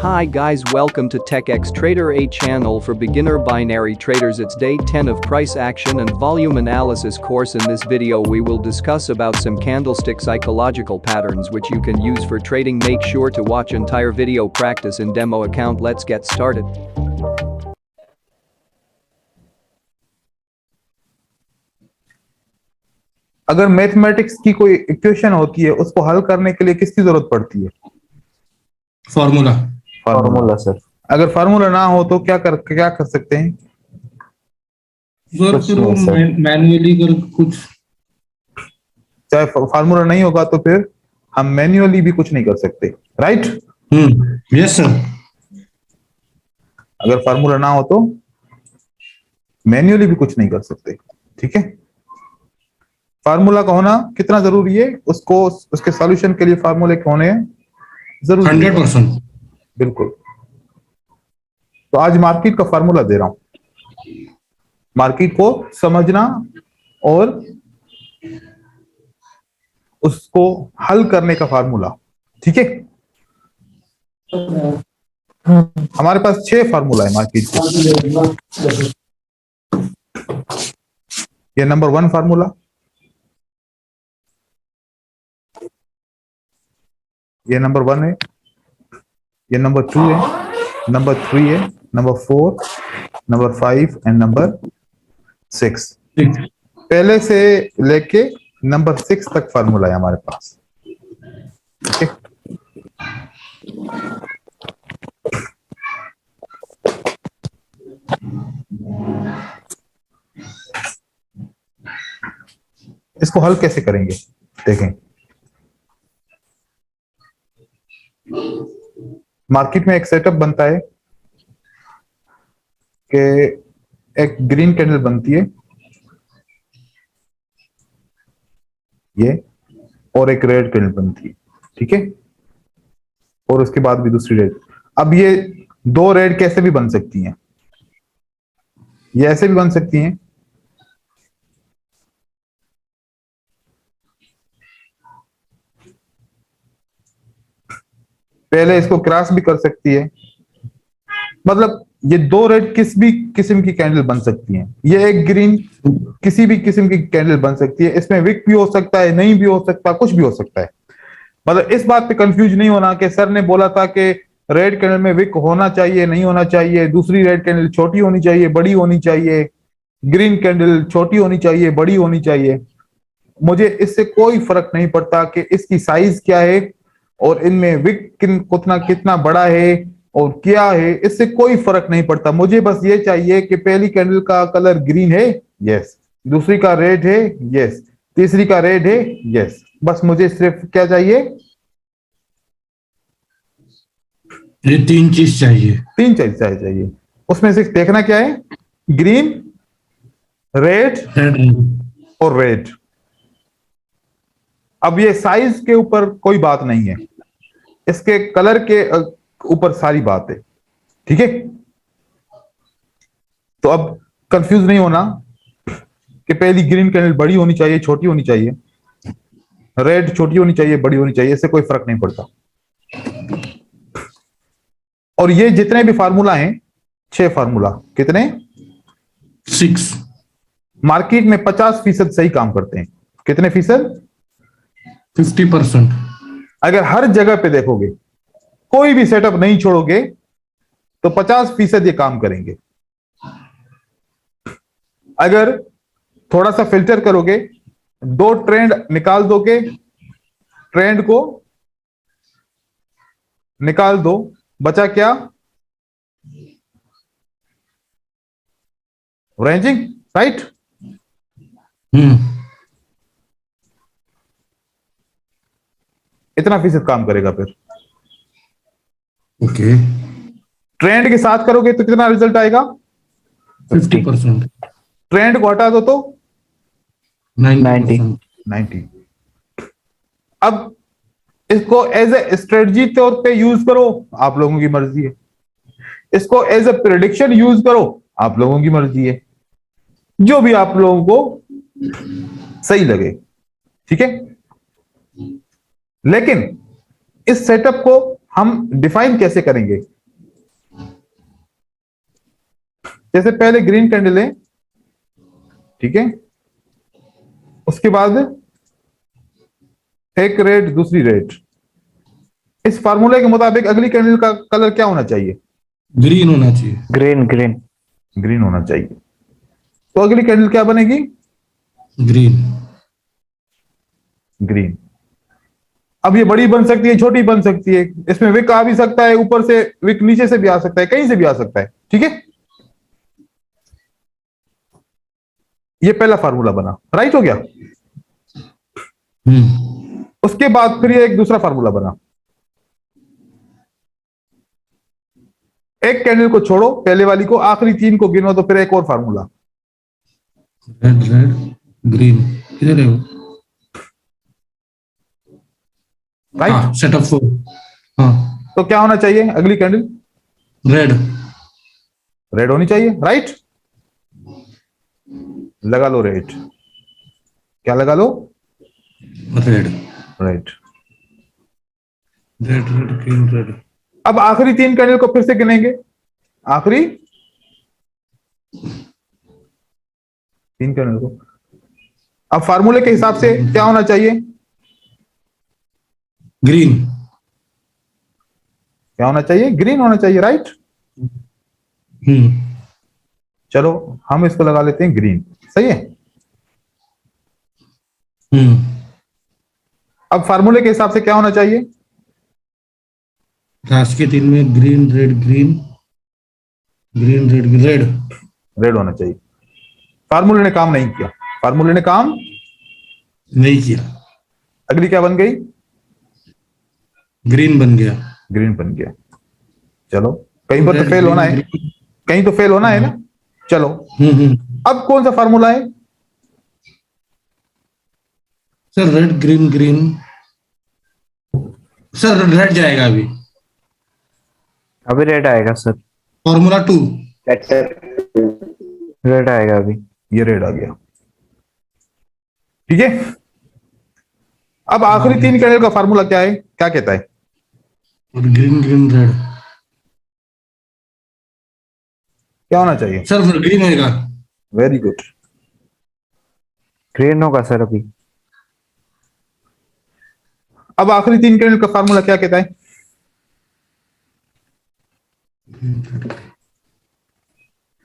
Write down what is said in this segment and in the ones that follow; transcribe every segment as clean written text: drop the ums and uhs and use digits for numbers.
Hi guys, welcome to TechX Trader, a channel for beginner binary traders. It's day 10 of price action and volume analysis course. In this video we will discuss about some candlestick psychological patterns which you can use for trading. Make sure to watch entire video practice in demo account. Let's get started. अगर mathematics की कोई equation होती है उसको हल करने के लिए किसकी जरूरत पड़ती है? Formula sir. अगर फार्मूला ना हो तो क्या कर सकते हैं सर? फिर वो मैन्युअली कर कुछ, चाहे फार्मूला नहीं होगा तो फिर हम मैन्युअली भी कुछ नहीं कर सकते, राइट? Yes sir. अगर फार्मूला ना हो तो मैन्युअली भी कुछ नहीं कर सकते, ठीक है? फार्मूला का होना कितना जरूरी है, उसको उसके सॉल्यूशन के लिए फार्मूले के होने जरूरी 100%। बिल्कुल। तो आज मार्केट का फार्मूला दे रहा हूं, मार्केट को समझना और उसको हल करने का फार्मूला, ठीक है? हमारे पास 6 फार्मूला है मार्केट के। ये नंबर 1 फार्मूला, ये नंबर 1 है, ये नंबर 2 है, नंबर 3 है, नंबर 4, नंबर 5 एंड नंबर 6। पहले से लेके नंबर 6 तक फार्मूला है हमारे पास, ठीक है? इसको हल कैसे करेंगे देखें। मार्केट में एक सेटअप बनता है कि एक ग्रीन कैंडल बनती है ये, और एक रेड कैंडल बनती है, ठीक है? और उसके बाद भी दूसरी रेड। अब ये 2 रेड कैसे भी बन सकती हैं, ये ऐसे भी बन सकती हैं, पहले इसको क्रॉस भी कर सकती है। मतलब ये 2 रेड किस भी किस्म की कैंडल बन सकती हैं, ये एक ग्रीन किसी भी किस्म की कैंडल बन सकती है। इसमें विक भी हो सकता है, नहीं भी हो सकता, कुछ भी हो सकता है। मतलब इस बात पे कंफ्यूज नहीं होना कि सर ने बोला था कि रेड कैंडल में विक होना चाहिए, नहीं होना चाहिए, दूसरी रेड कैंडल छोटी होनी चाहिए, बड़ी होनी चाहिए, ग्रीन कैंडल छोटी होनी चाहिए, बड़ी होनी चाहिए। मुझे इससे कोई फर्क नहीं पड़ता कि इसकी साइज क्या है और इनमें विक कितना बड़ा है और क्या है, इससे कोई फर्क नहीं पड़ता। मुझे बस ये चाहिए कि पहली कैंडल का कलर ग्रीन है, यस, दूसरी का रेड है, यस, तीसरी का रेड है, यस। बस मुझे सिर्फ क्या चाहिए, ये 3 चीज चाहिए। 3 चीज चाहिए। उसमें से देखना क्या है, ग्रीन, रेड और रेड। अब ये साइज के ऊपर कोई बात नहीं है, इसके कलर के ऊपर सारी बात है, ठीक है? तो अब कंफ्यूज नहीं होना कि पहली ग्रीन कैंडल बड़ी होनी चाहिए, छोटी होनी चाहिए, रेड छोटी होनी चाहिए, बड़ी होनी चाहिए, इससे कोई फर्क नहीं पड़ता। और ये जितने भी फार्मूला हैं, 6 फार्मूला, कितने? 6। मार्केट में 50% सही काम करते हैं। कितने फीसद? 50%। अगर हर जगह पे देखोगे, कोई भी सेटअप नहीं छोड़ोगे तो 50% ये काम करेंगे। अगर थोड़ा सा फिल्टर करोगे, 2 ट्रेंड निकाल दोगे, ट्रेंड को निकाल दो, बचा क्या? Ranging, right? इतना फीसद काम करेगा। फिर ओके, ट्रेंड के साथ करोगे तो कितना रिजल्ट आएगा? 50%। ट्रेंड को हटा दो तो 90%। अब इसको एज ए स्ट्रेटजी तौर पे यूज करो, आप लोगों की मर्जी है। इसको एज ए प्रेडिक्शन यूज करो, आप लोगों की मर्जी है, जो भी आप लोगों को सही लगे, ठीक है? लेकिन इस सेटअप को हम डिफाइन कैसे करेंगे? जैसे पहले ग्रीन कैंडल है, ठीक है, उसके बाद एक रेड, दूसरी रेड। इस फार्मूले के मुताबिक अगली कैंडल का कलर क्या होना चाहिए? ग्रीन होना चाहिए। ग्रीन ग्रीन ग्रीन होना चाहिए। तो अगली कैंडल क्या बनेगी? ग्रीन। ग्रीन। अब ये बड़ी बन सकती है, छोटी बन सकती है, इसमें विक आ भी सकता है, ऊपर से विक नीचे से भी आ सकता है, कहीं से भी आ सकता है, ठीक है। ये पहला फार्मूला बना, राइट हो गया। उसके बाद फिर ये एक दूसरा फार्मूला बना। एक कैंडल को छोड़ो, पहले वाली को, आखिरी तीन को गिनो, तो फिर एक और फार्मूला। रेड रेड ग्रीन, किधर है वो? राइट। सेटअप 4। हाँ, तो क्या होना चाहिए अगली कैंडल? रेड। रेड होनी चाहिए, राइट। लगा लो रेड। क्या लगा लो? Red red. Red red green red. अब आखिरी तीन कैंडल को फिर से गिनेंगे, आखिरी तीन कैंडल को। अब फार्मूले के हिसाब से क्या होना चाहिए? ग्रीन। क्या होना चाहिए? ग्रीन होना चाहिए, राइट। चलो हम इसको लगा लेते हैं ग्रीन, सही है। अब फार्मूले के हिसाब से क्या होना चाहिए? लास्ट के तीन में green red green, green red red. Red होना चाहिए। फार्मूले ने काम नहीं किया, फार्मूले ने काम नहीं किया। अगली क्या बन गई? ग्रीन बन गया। ग्रीन बन गया। चलो कहीं पर तो फेल होना है, कहीं तो फेल होना है ना। चलो अब कौन सा फार्मूला है? Sir red green green. Sir red जाएगा अभी। अभी रेड आएगा सर। फॉर्मूला 2। रेड आएगा अभी। ये रेड आ गया, ठीक है। अब आखिरी तीन कैंडल का फार्मूला क्या है, क्या कहता है? और ग्रीन ग्रीन रेड। क्या होना चाहिए? सर ग्रीन होएगा। Very good. ग्रीन होगा सर अभी। अब आखिरी तीन कैंडल का फार्मूला क्या कहता है?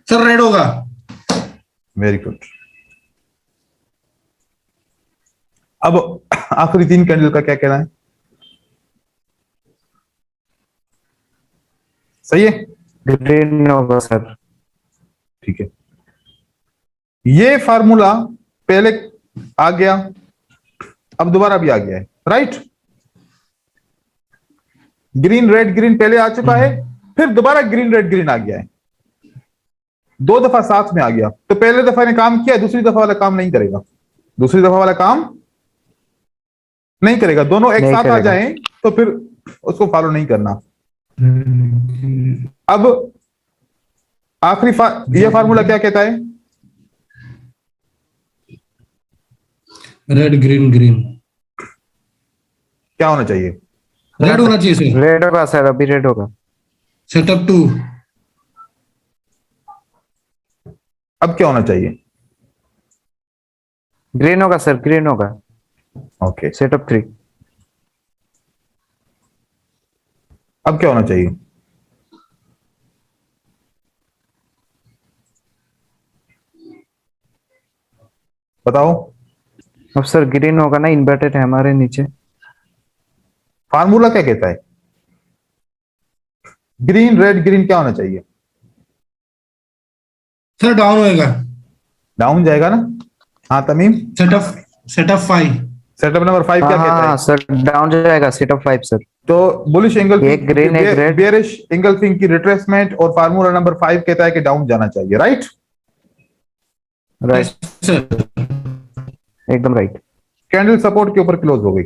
सर रेड होगा। Very good. अब आखिरी तीन कैंडल का क्या कहना है? सही है, ग्रीन होगा सर। ठीक है। ये फार्मूला पहले आ गया, अब दोबारा भी आ गया है, राइट। ग्रीन रेड ग्रीन पहले आ चुका है, फिर दोबारा ग्रीन रेड ग्रीन आ गया है, दो दफा साथ में आ गया। तो पहले दफा ने काम किया, दूसरी दफा वाला काम नहीं करेगा, दूसरी दफा वाला काम नहीं करेगा। दोनों एक साथ आ जाएं तो फिर उसको फॉलो नहीं करना। अब आखिरी ये फार्मूला क्या कहता है? Red green green. क्या होना चाहिए? रेड होना चाहिए सर। रेड होगा सर, अभी रेड होगा। सेटअप 2। अब क्या होना चाहिए? ग्रीन होगा सर, ग्रीन होगा। ओके। सेटअप 3। अब क्या होना चाहिए? बताओ। अब सर ग्रीन होगा ना, इन्वर्टेड है हमारे नीचे। फार्मूला क्या कहता है? ग्रीन रेड ग्रीन क्या होना चाहिए? सर डाउन होएगा। डाउन जाएगा ना। हाँ तमीम। सेटअप 5। सेटअप नंबर 5 क्या कहता है? हाँ सर, डाउन जाएगा सेटअप 5 सर। तो बुलिश एंगल एक ग्रीन एक रेड। बेयरिश एंगल्फिंग की रिट्रेसमेंट, और फार्मूला नंबर 5 कहता है कि डाउन जाना चाहिए, राइट। राइट सर एकदम राइट। कैंडल सपोर्ट के ऊपर क्लोज हो गई,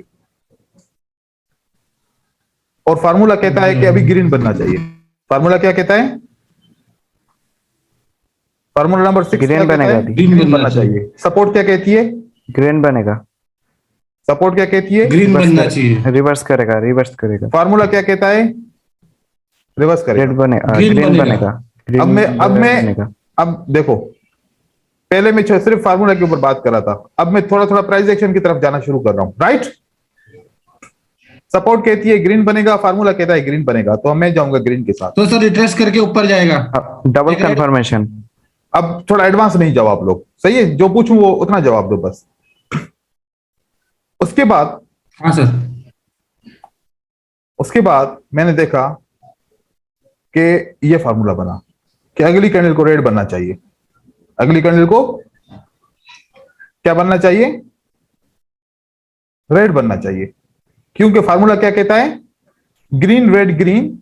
और फार्मूला कहता है कि अभी ग्रीन बनना चाहिए। फार्मूला क्या कहता है? फार्मूला नंबर 6 ग्रीन बनेगा अभी। ग्रीन बनना चाहिए। सपोर्ट क्या कहती है? ग्रीन बनेगा। सपोर्ट क्या कहती है? ग्रीन बनना चाहिए। रिवर्स करेगा, रिवर्स करेगा। फार्मूला क्या कहता है? रिवर्स करेगा। रेड बनेगा, ग्रीन ग्रीन बनेगा। बनेगा। अब मैं अब देखो, पहले मैं सिर्फ फार्मूला के ऊपर बात कर रहा था, अब मैं थोड़ा थोड़ा प्राइस एक्शन की तरफ जाना शुरू कर रहा हूं, राइट। सपोर्ट कहती है ग्रीन बनेगा, फार्मूला कहता है ग्रीन बनेगा, तो मैं जाऊंगा ग्रीन के साथ। तो सर रिट्रेस करके ऊपर जाएगा। Double confirmation. अब थोड़ा एडवांस नहीं जाओ आप लोग, सही है, जो पूछूं वो उतना जवाब दो बस। उसके बाद, हाँ सर, उसके बाद मैंने देखा कि ये फार्मूला बना कि अगली कैंडल को रेड बनना चाहिए, अगली कैंडल को क्या बनना चाहिए, रेड बनना चाहिए, क्योंकि फार्मूला क्या कहता है, ग्रीन रेड ग्रीन,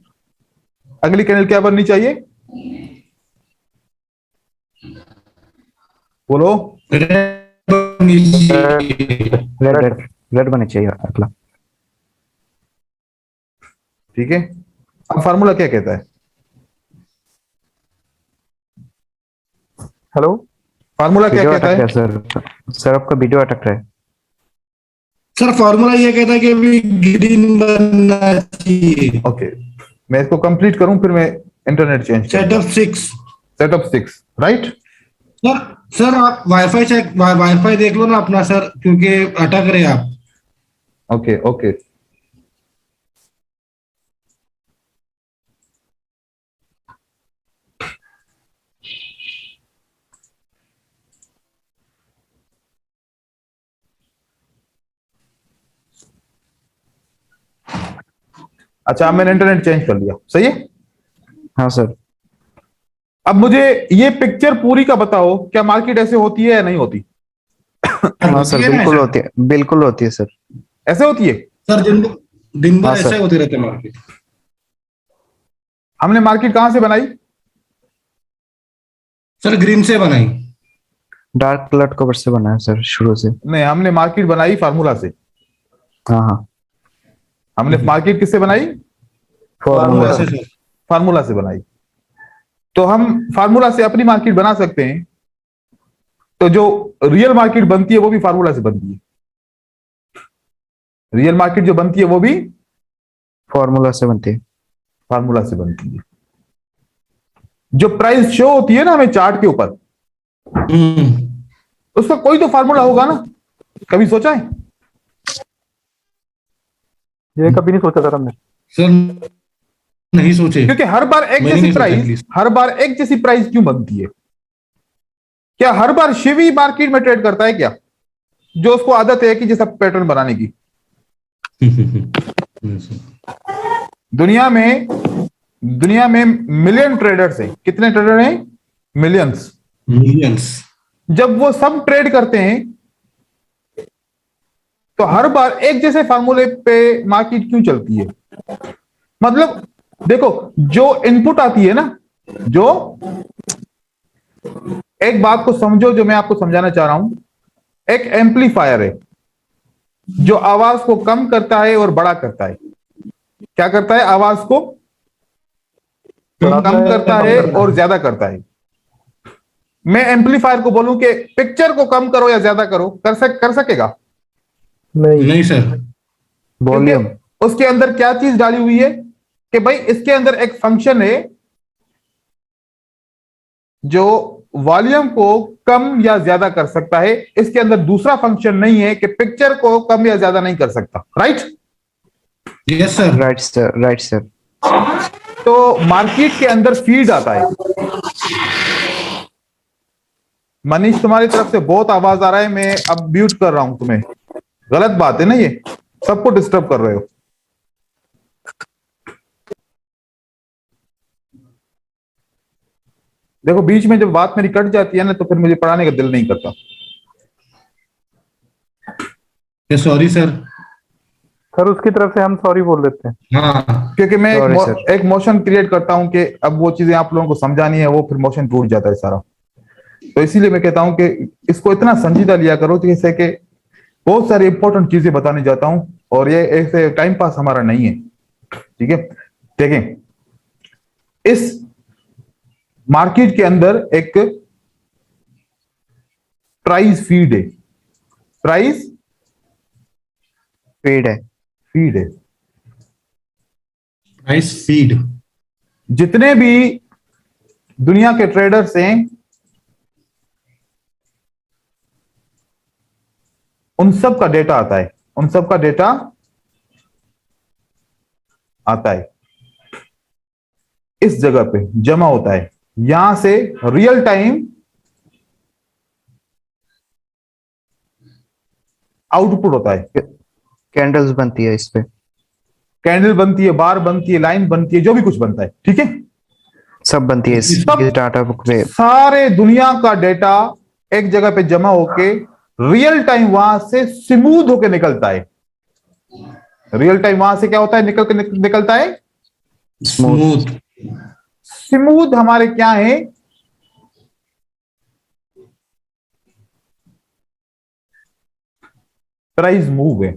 अगली कैंडल क्या बननी चाहिए, बोलो। रेड रेड बनी चाहिए अगला। ठीक है, अब फार्मूला क्या कहता है, हेलो, फार्मूला क्या वीडियो कहता अटक है? रहा है सर आपका वीडियो अटक रहा है। सर फॉर्मूला ये कहता है कि अभी ग्रीन बनना चाहिए। ओके, मैं इसको कंप्लीट करूं फिर मैं internet change setup 6। Setup 6, right. Sir sir आप वाईफाई चेक, वाईफाई देख लो ना अपना सर, क्योंकि अटक रहे आप। ओके ओके, अच्छा मैंने इंटरनेट चेंज कर लिया, सही है। हाँ सर। अब मुझे ये पिक्चर पूरी का बताओ, क्या मार्केट ऐसे होती है या नहीं होती? हाँ सर, बिल्कुल होती है, बिल्कुल होती है सर। ऐसे होती है सर दिन भर हाँ, ऐसा सर। ही होते रहते मार्केट। हमने मार्केट कहां से बनाई? सर ग्रीन से बनाई। डार्क कलर कवर से बना है सर शुरू से। नहीं, हमने मार्केट बनाई फार्मूला से। हाँ हाँ, हमने मार्केट किससे बनाई? फॉर्मूला से। सर फार्मूला से बनाई। तो हम फार्मूला से अपनी मार्केट बना सकते हैं, तो जो रियल मार्केट बनती है वो भी फार्मूला से बनती है, रियल मार्केट जो बनती है वो भी फॉर्मूला से बनती है। फार्मूला से बनती है। जो प्राइस शो होती है ना हमें चार्ट के ऊपर, उसका कोई तो फार्मूला होगा ना, कभी सोचा है? ये कभी नहीं सोचा सर हमने। सर नहीं सोचे, क्योंकि हर बार एक मैंने जैसी नहीं सोचा प्राइस, एटलीस्ट। हर बार एक जैसी प्राइस क्यों बनती है? क्या हर बार शिव ही मार्केट में ट्रेड करता है क्या, जो उसको आदत है कि जैसा पैटर्न बनाने की? दुनिया में मिलियन ट्रेडर्स हैं। कितने ट्रेडर हैं? मिलियंस। मिलियंस। जब वो सब ट्रेड करते हैं तो हर बार एक जैसे फार्मूले पे मार्केट क्यों चलती है? मतलब देखो, जो इनपुट आती है ना, जो एक बात को समझो जो मैं आपको समझाना चाह रहा हूं, एक एम्पलीफायर है जो आवाज को कम करता है और बड़ा करता है। क्या करता है? आवाज को कम करता है और ज्यादा करता है। मैं एम्पलीफायर को बोलूं कि पिक्चर को कम करो या ज्यादा करो, कर सकेगा? नहीं सर। वॉल्यूम। क्योंकि उसके अंदर क्या चीज डाली हुई है कि भाई इसके अंदर एक फंक्शन है जो वॉल्यूम को कम या ज्यादा कर सकता है। इसके अंदर दूसरा फंक्शन नहीं है कि पिक्चर को कम या ज्यादा नहीं कर सकता, right? Yes sir. Right sir, right sir. तो मार्केट के अंदर फीड आता है। मनीष, तुम्हारी तरफ से बहुत आवाज आ रहा है, मैं अब म्यूट कर रहा हूं तुम्हें। गलत बात है ना, ये सबको डिस्टर्ब कर रहे हो। देखो, बीच में जब बात मेरी कट जाती है ना तो फिर मुझे पढ़ाने का दिल नहीं करता। Sorry sir. सर उसकी तरफ से हम सॉरी बोल देते हैं। हाँ क्योंकि मैं Sorry, sir. एक मोशन क्रिएट करता हूं कि अब वो चीजें आप लोगों को समझानी है, वो फिर मोशन टूट जाता है सारा। तो इसीलिए मैं कहता हूं कि इसको इतना संजीदा लिया करो जैसे कि बहुत सारी इंपॉर्टेंट चीजें बताने जाता हूं, और ये ऐसे टाइम पास हमारा नहीं है, ठीक है? देखें, इस मार्केट के अंदर एक प्राइस फीड है, प्राइस फीड है। फीड है। Price feed. जितने भी दुनिया के ट्रेडर्स हैं उन सब का डेटा आता है, उन सब का डेटा आता है, इस जगह पे जमा होता है। यहां से रियल टाइम आउटपुट होता है। कैंडल्स बनती है इस पे, कैंडल बनती है, बार बनती है, लाइन बनती है, जो भी कुछ बनता है, ठीक है, सब बनती है इस सब डाटा बुक पे। सारे दुनिया का डेटा एक जगह पे जमा होके रियल टाइम वहां से स्मूथ होके निकलता है। रियल टाइम वहां से क्या होता है, निकलता है स्मूथ। स्मूथ। हमारे क्या है, प्राइस मूव है।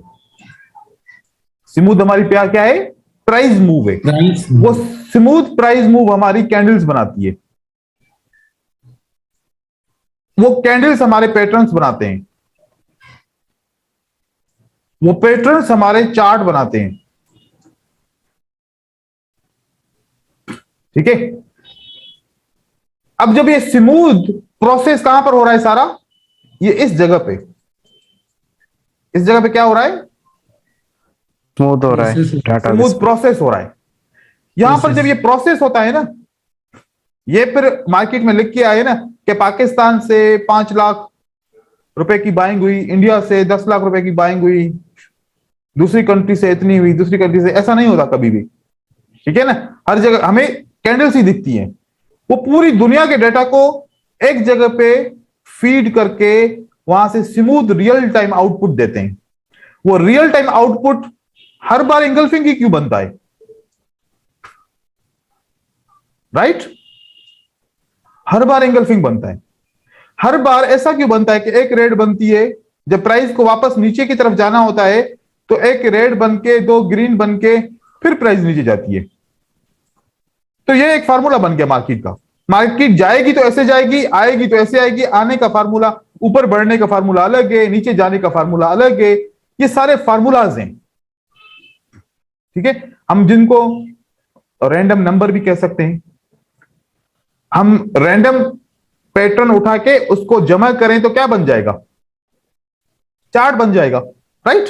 स्मूथ हमारी प्यार क्या है, प्राइस मूव है। वो स्मूथ प्राइस मूव हमारी कैंडल्स बनाती है। वो कैंडल्स हमारे पैटर्न्स बनाते हैं, वो पैटर्न्स हमारे चार्ट बनाते हैं, ठीक है। अब जब ये स्मूथ प्रोसेस कहां पर हो रहा है सारा, ये इस जगह पे, इस जगह पे क्या हो रहा है, स्मूथ हो रहा है डाटा बेस स्मूथ प्रोसेस हो रहा है। यहां पर जब ये प्रोसेस होता है ना, ये फिर मार्केट में लिख के आए ना कि पाकिस्तान से 5 लाख रुपए की बाइंग हुई, इंडिया से 10 लाख रुपए की बाइंग हुई, दूसरी कंट्री से इतनी हुई, दूसरी कंट्री से, ऐसा नहीं होता कभी भी, ठीक है ना। हर जगह हमें कैंडल्स ही दिखती हैं। वो पूरी दुनिया के डेटा को एक जगह पे फीड करके वहां से स्मूथ रियल टाइम आउटपुट देते हैं। वो रियल टाइम आउटपुट हर बार इंगल्फिंग ही क्यों बनता है, राइट? हर बार इंगल्फिंग बनता है। हर बार ऐसा क्यों बनता है कि एक रेड बनती है, जब प्राइस को वापस नीचे की तरफ जाना होता है तो एक रेड बन के, 2 ग्रीन बन के, फिर प्राइस नीचे जाती है। तो ये एक फार्मूला बन गया मार्केट का। मार्केट जाएगी तो ऐसे जाएगी, आएगी तो ऐसे आएगी। आने का फार्मूला, ऊपर बढ़ने का फार्मूला अलग है, नीचे जाने का फार्मूला अलग है। ये सारे फार्मूलाज हैं, ठीक है। हम जिनको रैंडम नंबर भी कह सकते हैं। हम रैंडम पैटर्न उठा के उसको जमा करें तो क्या बन जाएगा, चार्ट बन जाएगा, राइट?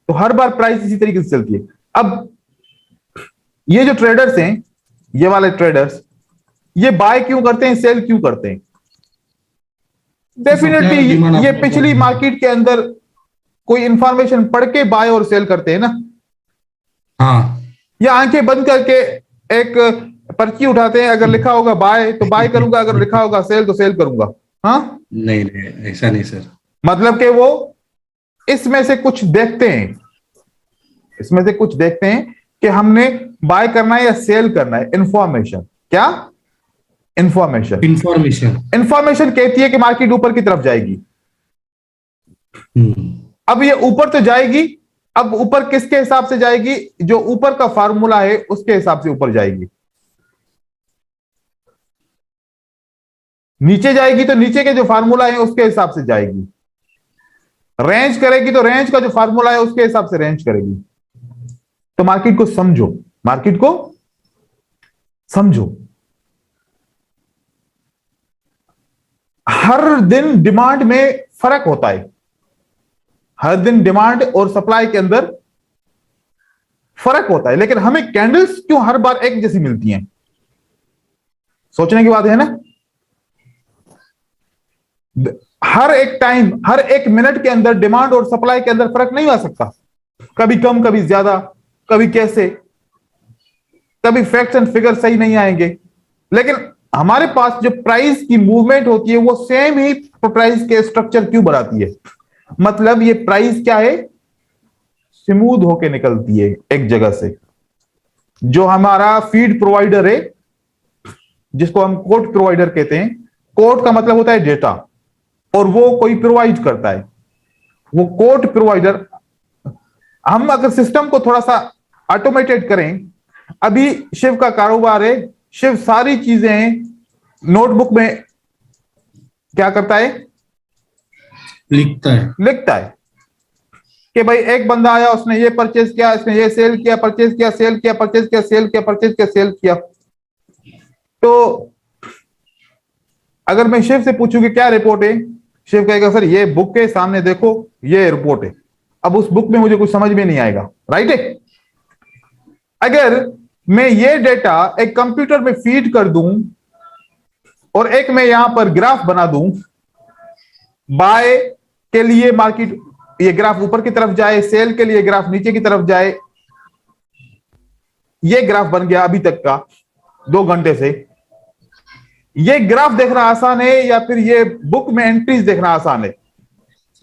तो हर बार प्राइस इसी तरीके से चलती है। अब ये जो ट्रेडर्स हैं, ये वाले ट्रेडर्स, ये बाय क्यों करते हैं, सेल क्यों करते हैं? डेफिनेटली ये पिछली मार्केट के अंदर कोई इंफॉर्मेशन पढ़ के बाय और सेल करते हैं ना। हाँ, या आंखें बंद करके एक पर्ची उठाते हैं, अगर लिखा होगा बाय तो बाय करूंगा, अगर लिखा होगा सेल तो सेल करूंगा। हाँ, नहीं नहीं, ऐसा नहीं सर। मतलब कि वो इसमें से कुछ देखते हैं, इसमें से कुछ देखते हैं कि हमने बाय करना है या सेल करना है। इंफॉर्मेशन, क्या इंफॉर्मेशन? इंफॉर्मेशन कहती है कि मार्केट ऊपर की तरफ जाएगी। अब ये ऊपर तो जाएगी, अब ऊपर किसके हिसाब से जाएगी, जो ऊपर का फार्मूला है उसके हिसाब से ऊपर जाएगी। नीचे जाएगी तो नीचे के जो फार्मूला है उसके हिसाब से जाएगी। रेंज करेगी तो रेंज का जो फार्मूला है उसके हिसाब से रेंज करेगी। तो मार्केट को समझो, मार्केट को समझो। हर दिन डिमांड में फर्क होता है, हर दिन डिमांड और सप्लाई के अंदर फर्क होता है, लेकिन हमें कैंडल्स क्यों हर बार एक जैसी मिलती हैं? सोचने की बात है ना। हर एक टाइम, हर एक मिनट के अंदर डिमांड और सप्लाई के अंदर फर्क नहीं आ सकता। कभी कम, कभी ज्यादा, कभी कैसे, कभी फैक्ट्स एंड फिगर सही नहीं आएंगे। लेकिन हमारे पास जो प्राइस की मूवमेंट होती है वो सेम ही प्राइस के स्ट्रक्चर क्यों बनाती है? मतलब ये प्राइस क्या है, स्मूथ होके निकलती है एक जगह से। जो हमारा फीड प्रोवाइडर है, जिसको हम कोट प्रोवाइडर कहते हैं, कोट का मतलब होता है डेटा, और वो कोई प्रोवाइड करता है, वो कोट प्रोवाइडर। हम अगर सिस्टम को थोड़ा सा ऑटोमेटेड करें, अभी शिव का कारोबार है, शिव सारी चीजें नोटबुक में क्या करता है, लिखता है कि भाई एक बंदा आया, उसने ये परचेज किया, इसने ये सेल किया, परचेज किया, सेल किया, परचेज किया, सेल किया, परचेज किया, सेल किया। तो अगर मैं शिव से पूछूं कि क्या रिपोर्ट है, शिव कहेगा सर ये बुक के सामने देखो, ये रिपोर्ट है। अब उस बुक में मुझे कुछ समझ में नहीं आएगा, राइट है। अगर मैं ये डेटा एक कंप्यूटर में फीड कर दूं और एक मैं यहां पर ग्राफ बना दूं, बाय के लिए मार्केट ये ग्राफ ऊपर की तरफ जाए, सेल के लिए ग्राफ नीचे की तरफ जाए, ये ग्राफ बन गया अभी तक का 2 घंटे से। ये ग्राफ देखना आसान है या फिर ये बुक में एंट्रीज देखना आसान है?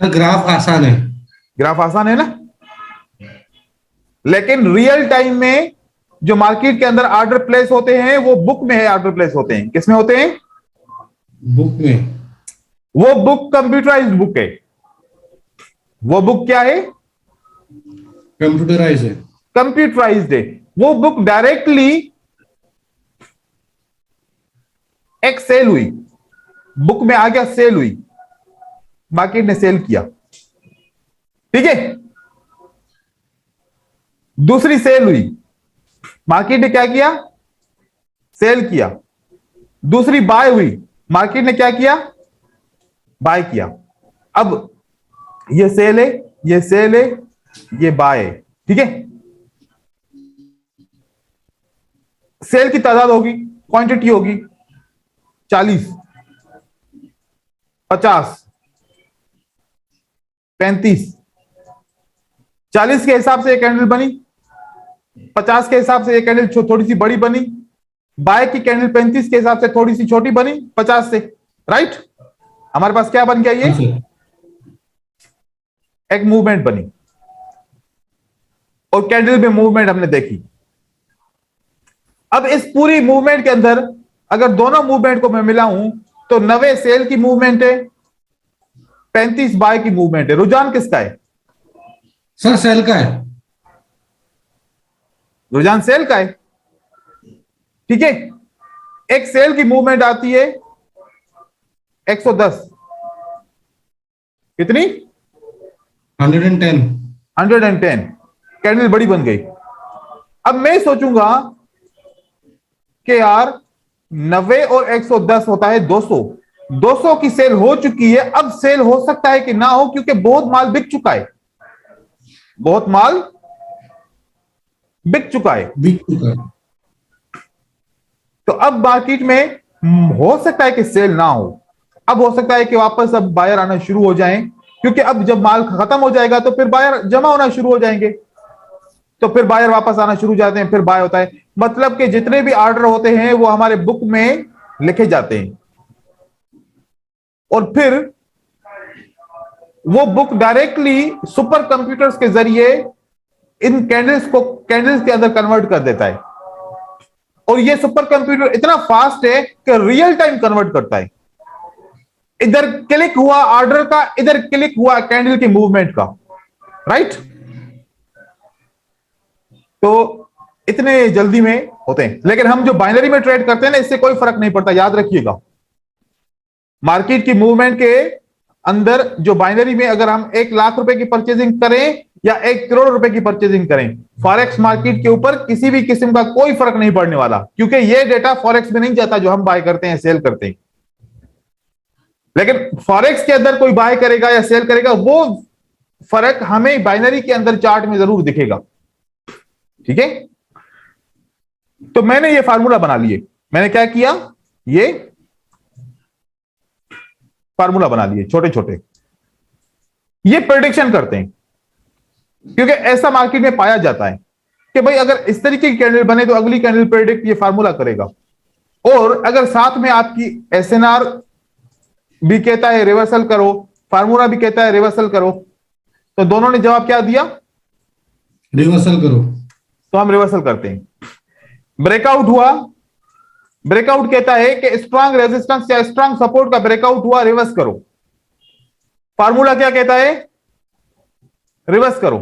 सर ग्राफ आसान है। ग्राफ आसान है ना, लेकिन रियल टाइम में जो मार्केट के अंदर ऑर्डर प्लेस होते हैं वो बुक में है ऑर्डर प्लेस होते हैं। किसमें होते हैं? बुक में। वो बुक कंप्यूटराइज्ड बुक है। वो बुक क्या है? कंप्यूटराइज है। कंप्यूटराइज्ड है। वो बुक डायरेक्टली एक सेल हुई, बुक में आ गया, सेल हुई, मार्केट ने सेल किया, ठीक है। दूसरी सेल हुई, मार्केट ने क्या किया? सेल किया। दूसरी बाय हुई, मार्केट ने क्या किया? बाय किया। अब ये सेल है, ये सेल है, ये बाय है, ठीक है। सेल की तादाद होगी, क्वांटिटी होगी 40, 50, 35। 40 के हिसाब से एक कैंडल बनी, 50 के हिसाब से एक कैंडल थोड़ी सी बड़ी बनी, बाय की कैंडल 35 के हिसाब से थोड़ी सी छोटी बनी 50 से, राइट। हमारे पास क्या बन गया? ये एक मूवमेंट बनी और कैंडल में मूवमेंट हमने देखी। अब इस पूरी मूवमेंट के अंदर अगर दोनों मूवमेंट को मैं मिलाऊं तो 90 सेल की मूवमेंट है, 35 बाय की मूवमेंट है। रुझान किसका है? सर सेल का है। रुझान सेल का है, ठीक है। एक सेल की मूवमेंट आती है 110, कितनी? 110। 110, कैंडल बड़ी बन गई। अब मैं सोचूंगा कि यार 90 और 110 होता है 200, 200 की सेल हो चुकी है। अब सेल हो सकता है कि ना हो, क्योंकि बहुत माल बिक चुका है, बहुत माल बिक चुका है। बिक चुका है। तो अब मार्केट में हो सकता है कि सेल ना हो। अब हो सकता है कि वापस अब बायर आना शुरू हो जाएं, क्योंकि अब जब माल खत्म हो जाएगा तो फिर बायर जमा होना शुरू हो जाएंगे, तो फिर बायर वापस आना शुरू हो जाते हैं, फिर बाय होता है। मतलब कि जितने भी ऑर्डर होते हैं वो हमारे बुक में लिखे जाते हैं और फिर वो बुक डायरेक्टली सुपर कंप्यूटर्स के जरिए इन कैंडल्स को कैंडल्स के अंदर कन्वर्ट कर देता है। और ये सुपर कंप्यूटर इतना फास्ट है कि रियल टाइम कन्वर्ट करता है। इधर क्लिक हुआ ऑर्डर का, इधर क्लिक हुआ कैंडल की मूवमेंट का, राइट। तो इतने जल्दी में होते हैं। लेकिन हम जो बाइनरी में ट्रेड करते हैं ना, इससे कोई फर्क नहीं पड़ता, याद रखिएगा। मार्केट की मूवमेंट के अंदर जो बाइनरी में अगर हम 1 लाख रुपए की परचेजिंग करें या 1 करोड़ रुपए की परचेजिंग करें, फॉरेक्स मार्केट के ऊपर किसी भी किस्म का कोई फर्क नहीं पड़ने वाला, क्योंकि ये डेटा फॉरेक्स में नहीं जाता जो हम बाय करते हैं, सेल करते हैं। लेकिन फॉरेक्स के अंदर कोई बाय करेगा या सेल करेगा, वो फर्क हमें बाइनरी के अंदर चार्ट में जरूर दिखेगा, ठीक है। तो मैंने ये फार्मूला बना लिए। मैंने क्या किया? ये फार्मूला बना लिए छोटे छोटे। ये प्रेडिक्शन करते हैं, क्योंकि ऐसा मार्केट में पाया जाता है कि भाई अगर इस तरीके की कैंडल बने तो अगली कैंडल प्रेडिक्ट ये फार्मूला करेगा। और अगर साथ में आपकी एसएनआर भी कहता है रिवर्सल करो, फार्मूला भी कहता है रिवर्सल करो, तो दोनों ने जवाब क्या दिया? रिवर्सल करो। तो हम रिवर्सल करते हैं। ब्रेकआउट हुआ, ब्रेकआउट कहता है कि स्ट्रांग रेजिस्टेंस या स्ट्रांग सपोर्ट का ब्रेकआउट हुआ, रिवर्स करो। फार्मूला क्या कहता है? रिवर्स करो।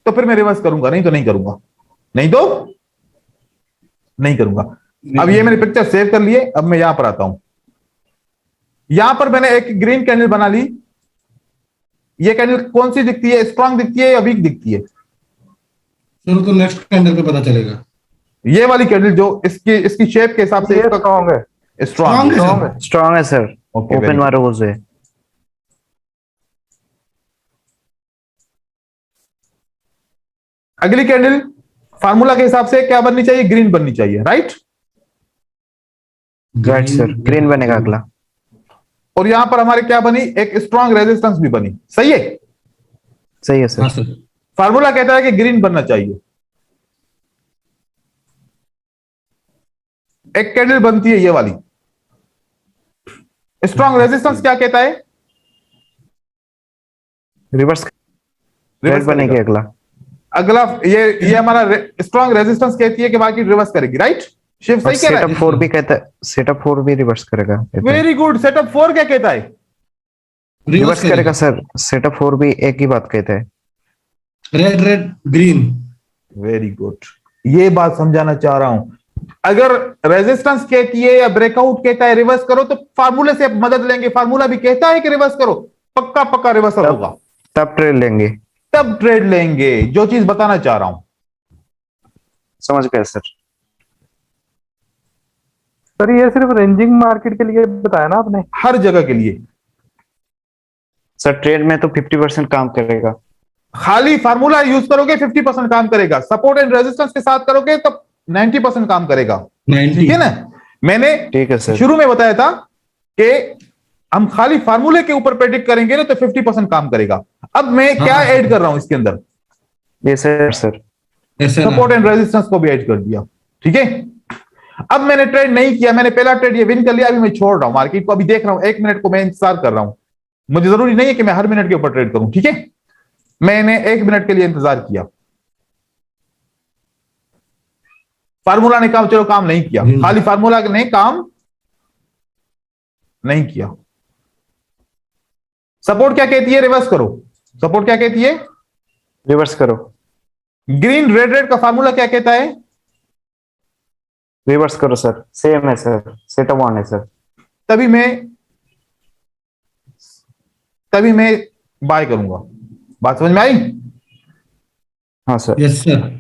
तो फिर मैं रिवर्स करूंगा, नहीं तो नहीं करूंगा, नहीं तो नहीं करूंगा। अब ये मैंने पिक्चर सेव कर लिए। अब मैं यहां पर आता हूं। यहां पर मैंने एक ग्रीन कैंडल बना ली। ये कैंडल कौन सी दिखती है? स्ट्रांग दिखती है या वीक दिखती है? चलो तो नेक्स्ट कैंडल पे पता चलेगा। ये वाली कैंडल जो इसकी शेप के हिसाब से स्ट्रांग है, स्ट्रांग स्ट्रांग है सर। ओके, ओपन मारो उसे। अगली कैंडल फार्मूला के हिसाब से क्या बननी चाहिए? ग्रीन बननी चाहिए, राइट? राइट सर, ग्रीन बनेगा अगला। और यहां पर हमारे क्या बनी? एक स्ट्रॉन्ग रेजिस्टेंस भी बनी, सही है? सही है हाँ सर। सर। फार्मूला कहता है कि ग्रीन बनना चाहिए। एक कैंडल बनती है ये वाली, स्ट्रॉन्ग रेजिस्टेंस क्या कहता है? रिवर्स रिवर्स बनेगी अगला। अगला ये हमारा स्ट्रॉन्ग रेजिस्टेंस कहती है कि मार्केट रिवर्स करेगी, राइट? शिव सही कह रहा सेटअप है? 4 भी कहता है, सेटअप 4 भी रिवर्स करेगा कहता है। Very good. सेटअप 4 क्या कहता है? रिवर्स करेगा सर, सेटअप 4 भी एक ही बात कहता है। Red red green. Very good, ये बात समझाना चाह रहा हूं। अगर रेजिस्टेंस कहती है या ब्रेकआउट कहता है रिवर्स करो, तो फार्मूले से मदद लेंगे। फार्मूला भी कहता है कि रिवर्स करो, पक्का पक्का रिवर्सल होगा, तब ट्रेड लेंगे। तब ट्रेड लेंगे। जो चीज बताना चाह रहा हूं, समझ गए सर। सर ये सिर्फ रेंजिंग मार्केट के लिए बताया ना आपने? हर जगह के लिए। सर ट्रेड में तो 50% काम करेगा। खाली फार्मूला यूज करोगे 50% काम करेगा, सपोर्ट एंड रेजिस्टेंस के साथ करोगे तो 90% काम करेगा। 90। ठीक है ना? मैंने ठीक है सर। शुरू में बताया था कि हम खाली फार्मूले के ऊपर प्रेडिक्ट करेंगे ना तो 50% काम करेगा। अब मैं क्या ऐड कर रहा हूं इसके अंदर? ये सर सपोर्ट एंड रेजिस्टेंस को भी ऐड कर दिया। ठीक है? अब मैंने ट्रेड नहीं किया, मैंने पहला ट्रेड ये विन कर लिया, अभी मैं छोड़ रहा हूं मार्केट को, अभी देख रहा हूं 1 मिनट को मैं इंतजार कर रहा हूं। मुझे जरूरी नहीं है कि मैं हर मिनट के ऊपर ट्रेड करूं। ठीक है? मैंने 1 मिनट के लिए इंतजार किया, फार्मूला ने काम नहीं किया, खाली फार्मूला ने काम नहीं किया। सपोर्ट क्या कहती है? रिवर्स करो। सपोर्ट क्या कहती है? रिवर्स करो। ग्रीन रेड का फार्मूला क्या कहता है? रिवर्स करो सर, सेम है सर, सेटअप 1 है सर। तभी मैं बाय करूंगा। बात समझ में आई? हाँ सर। Yes sir.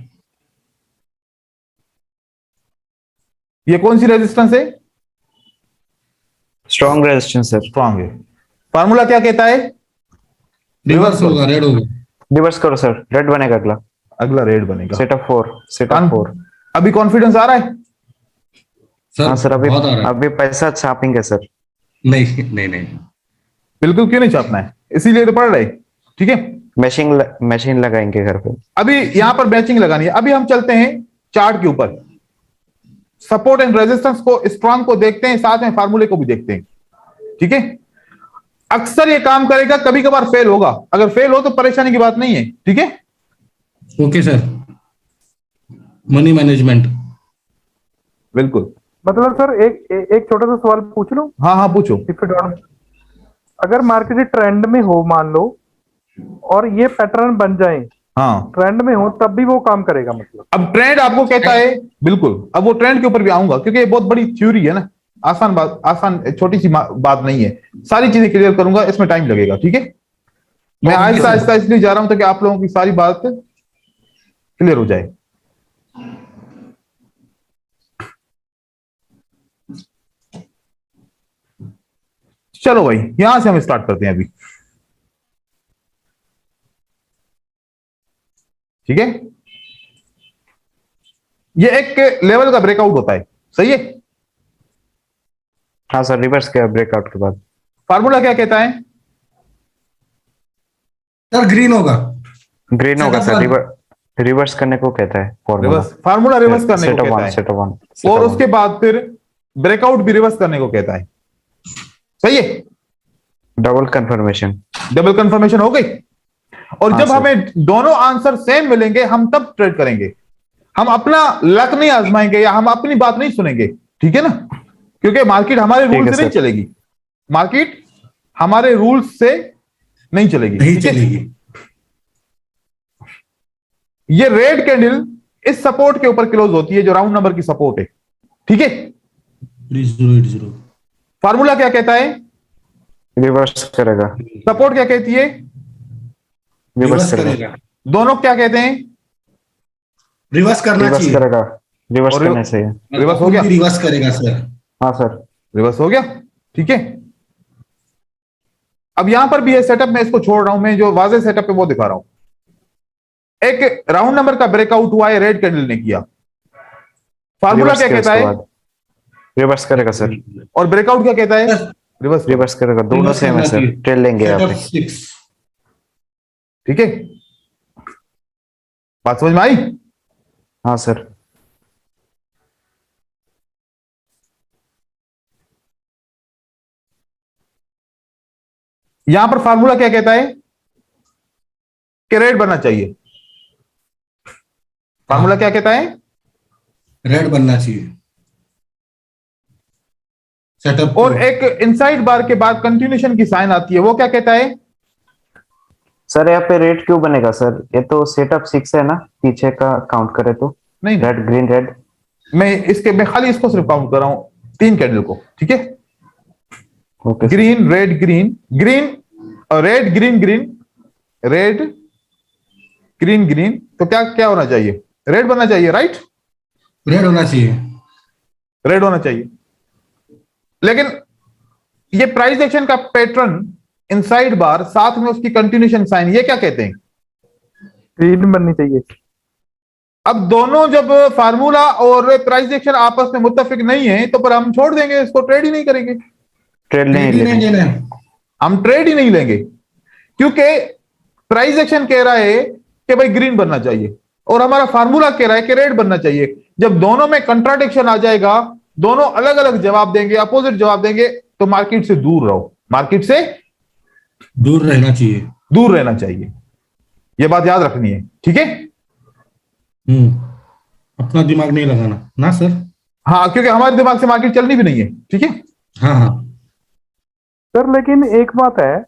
ये कौन सी रेजिस्टेंस है? Strong resistance sir. स्ट्रॉन्ग है। फार्मूला क्या कहता है? रिवर्स होगा, रेड होगा। रिवर्स करो सर, रेड बनेगा अगला। अगला रेड बनेगा। सेटअप 4। अभी कॉन्फिडेंस आ रहा है? हाँ सर, अभी बहुत आ रहा है। अभी पैसा छापेंगे सर। नहीं नहीं नहीं। बिल्कुल, क्यों नहीं छापना है, इसीलिए तो पढ़ रहे। ठीक है? मशीन लगाएंगे घर पे। अभी यहां पर मैचिंग लगानी है। अभी हम चलते हैं चार्ट के ऊपर, सपोर्ट एंड रेजिस्टेंस को, स्ट्रॉन्ग को देखते हैं, साथ में फार्मूले को भी देखते हैं। ठीक है? अक्सर ये काम करेगा, कभी कभार फेल होगा। अगर फेल हो तो परेशानी की बात नहीं है। ठीक है? Okay sir. Money management. बिल्कुल। मतलब सर एक छोटा सा सवाल पूछ लूं? हाँ हाँ, पूछो। इफ यू डोंट, अगर मार्केट ट्रेंड में हो मान लो और ये पैटर्न बन जाए, हाँ, ट्रेंड में हो तब भी वो काम करेगा मतलब? अब ट्रेंड आपको कहता है, बिल्कुल। अब वो ट्रेंड के ऊपर भी आऊंगा क्योंकि ये बहुत बड़ी थ्योरी है ना, आसान बात, आसान छोटी सी बात नहीं है। सारी चीजें क्लियर करूंगा, इसमें टाइम लगेगा। ठीक है? मैं आहिस्ता आहिस्ता इसलिए जा रहा हूं ताकि आप लोगों की सारी बात क्लियर हो जाए। चलो भाई, यहां से हम स्टार्ट करते हैं अभी। ठीक है? ये एक लेवल का ब्रेकआउट होता है, सही है? हाँ सर, रिवर्स किया ब्रेकआउट के बाद। फार्मूला क्या कहता है? सर ग्रीन होगा। ग्रीन होगा सर, रिवर्स करने को कहता है फॉर्मूला। फार्मूला रिवर्स करने को कहता है, सेटअप 1 और उसके बाद फिर ब्रेकआउट भी रिवर्स करने को कहता है। सही है? Double confirmation. डबल कंफर्मेशन हो गई। और हाँ जब सर। हमें दोनों आंसर सेम मिलेंगे, हम तब ट्रेड करेंगे। हम अपना लक नहीं आजमाएंगे या हम अपनी बात नहीं सुनेंगे। ठीक है ना? क्योंकि मार्केट हमारे रूल से नहीं चलेगी। मार्केट हमारे रूल्स से नहीं चलेगी। नहीं ठीक है? चलेगी। ये रेड कैंडल इस सपोर्ट के ऊपर क्लोज होती है जो राउंड नंबर की सपोर्ट है। ठीक है? 3080। फार्मूला क्या कहता है? रिवर्स करेगा। सपोर्ट क्या कहती है? रिवर्स करेगा। दोनों क्या कहते हैं? रिवर्स करना रिवर्स चाहिए। करेगा। रिवर्स और करने से। रिवर्स हो गया? रिवर्स करेगा सर। हाँ सर। रिवर्स हो गया। ठीक है? अब यहां पर भी ये सेटअप मैं इसको छोड़ रहा हूं, मैं जो वाज़ेह सेटअप है वो दिखा रहा हूं। एक राउंड नंबर का ब्रेकआउट हुआ है, रेड कैंडल ने किया, फार्मूला क्या कहता है? रिवर्स करेगा सर, और ब्रेकआउट क्या कहता है? रिवर्स। रिवर्स करेगा, दोनों सेम है सर, ट्रेल लेंगे यहाँ सेटअप पे। 6। ठीक है, बात समझ में आई? हाँ सर। यहां पर फार्मूला क्या कहता है कि रेड बनना चाहिए। फार्मूला क्या कहता है? रेड बनना चाहिए सेटअप। और एक इनसाइड बार के बाद कंटिन्यूएशन की साइन आती है, वो क्या कहता है? सर यहाँ पे रेड क्यों बनेगा सर? ये तो सेटअप 6 है ना, पीछे का काउंट करे तो। नहीं, रेड ग्रीन रेड। मैं खाली इसको सिर्फ काउंट कर रहा हूं, 3 कैंडल को। ठीक है, okay. Green red green green, red green green, red green green, तो क्या क्या होना चाहिए? रेड बनना चाहिए, राइट? रेड होना चाहिए। रेड होना चाहिए। लेकिन ये प्राइस एक्शन का पैटर्न, इनसाइड बार साथ में उसकी कंटिन्यूएशन साइन, ये क्या कहते हैं? ग्रीन बननी चाहिए। अब दोनों जब फार्मूला और प्राइस एक्शन आपस में मुत्तफिक नहीं है तो पर हम छोड़ देंगे इसको, ट्रेड ही नहीं करेंगे। ट्रेड नहीं नहीं लेंगे, लेना। हम ट्रेड ही नहीं लेंगे, क्योंकि प्राइस एक्शन कह रहा है कि भाई ग्रीन बनना चाहिए और हमारा फार्मूला कह रहा है कि रेड बनना चाहिए। जब दोनों में कंट्राडिक्शन आ जाएगा, दोनों अलग अलग जवाब देंगे, अपोजिट जवाब देंगे, तो मार्केट से दूर रहो, मार्केट से दूर रहना चाहिए। दूर रहना चाहिए, यह बात याद रखनी है। ठीक है, अपना दिमाग नहीं लगाना ना सर। हाँ, क्योंकि हमारे दिमाग से मार्केट चलनी भी नहीं है। ठीक है, हाँ हाँ सर लेकिन एक बात है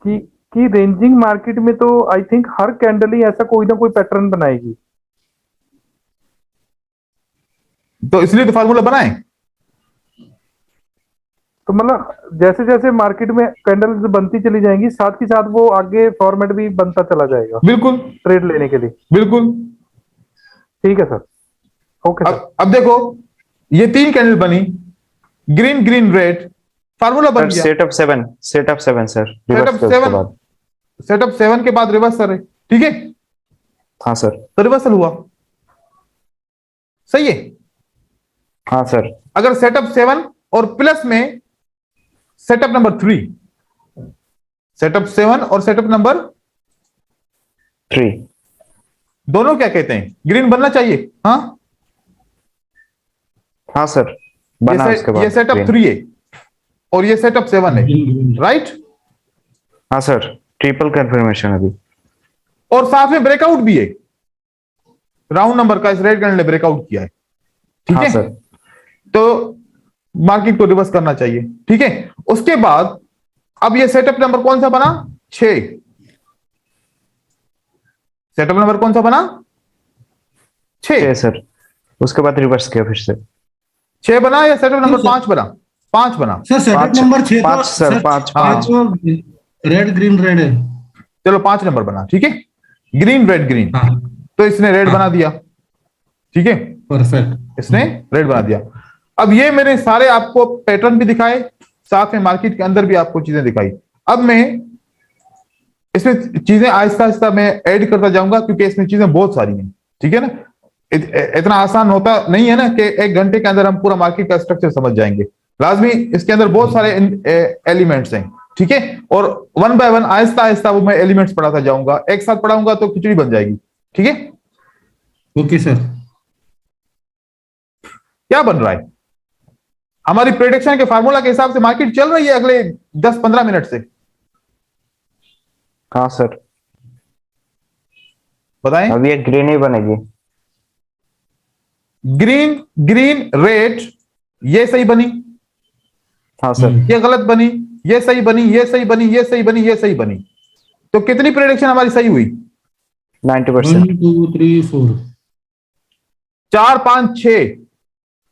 कि रेंजिंग मार्केट में तो आई थिंक हर कैंडल ही ऐसा कोई ना कोई पैटर्न बनाएगी। तो इसलिए तो फार्मूला बनाए। तो मतलब जैसे जैसे मार्केट में कैंडल्स बनती चली जाएंगी, साथ ही साथ वो आगे फॉर्मेट भी बनता चला जाएगा बिल्कुल, ट्रेड लेने के लिए। बिल्कुल। ठीक है सर, ओके सर। अब देखो, ये 3 कैंडल बनी, ग्रीन ग्रीन रेड, फार्मूला बन गया। Setup 7, setup 7 sir, setup 7, setup 7 के बाद रिवर्सल है। ठीक है, हाँ सर। तो रिवर्सल हुआ, सही है। हाँ सर। अगर सेटअप 7 और प्लस में सेटअप नंबर 3, सेटअप 7 और सेटअप नंबर 3 दोनों क्या कहते हैं? ग्रीन बनना चाहिए। हाँ, हाँ सर, बना उसके बाद ये सेटअप green। 3 है और ये सेटअप 7 है, राइट? हाँ सर, ट्रिपल कंफर्मेशन अभी। और साथ में ब्रेकआउट भी है, राउंड नंबर का इस रेड कैंडल ने ब्रेकआउट किया है। ठीक हाँ है सर। तो मार्केट को रिवर्स करना चाहिए। ठीक है, उसके बाद अब ये सेटअप नंबर कौन सा बना? 6। सेटअप नंबर कौन सा बना? 6 सर। उसके बाद रिवर्स किया फिर से। 6 बना या सेटअप नंबर 5 बना? 5 बना। Sir setup number 6 5 sir, 5 5। Red green red है। चलो 5 नंबर बना। ठीक है, ग्रीन रेड ग्रीन, हाँ तो इसने रेड बना दिया। ठीक है, परफेक्ट। इसने रेड बना दिया। अब ये मैंने सारे आपको पैटर्न भी दिखाए, साथ में मार्केट के अंदर भी आपको चीजें दिखाई। अब मैं इसमें चीजें आहिस्ता आहिस्ता मैं ऐड करता जाऊंगा, क्योंकि इसमें चीजें बहुत सारी हैं। ठीक है ना, इतना आसान होता नहीं है ना कि 1 घंटे के अंदर हम पूरा मार्केट का स्ट्रक्चर समझ जाएंगे। लाजमी इसके अंदर बहुत सारे एलिमेंट्स हैं। ठीक है, और 1 बाय 1 आहिस्ता आहिस्ता वो मैं एलिमेंट्स पढ़ाता जाऊंगा। एक साथ पढ़ाऊंगा तो खिचड़ी बन जाएगी। ठीक है, ओके सर। क्या बन रहा है? हमारी प्रेडिक्शन के फार्मूला के हिसाब से मार्केट चल रही है अगले 10-15 मिनट से। हाँ सर, बताएं। अभी एक ग्रीन ही बनेगी। ग्रीन ग्रीन रेड, ये सही बनी, हाँ सर। ये गलत बनी, ये सही बनी, ये सही बनी, ये सही बनी, ये सही बनी। तो कितनी प्रेडिक्शन हमारी सही हुई? 90%। 1 2 3 4 4 5 6,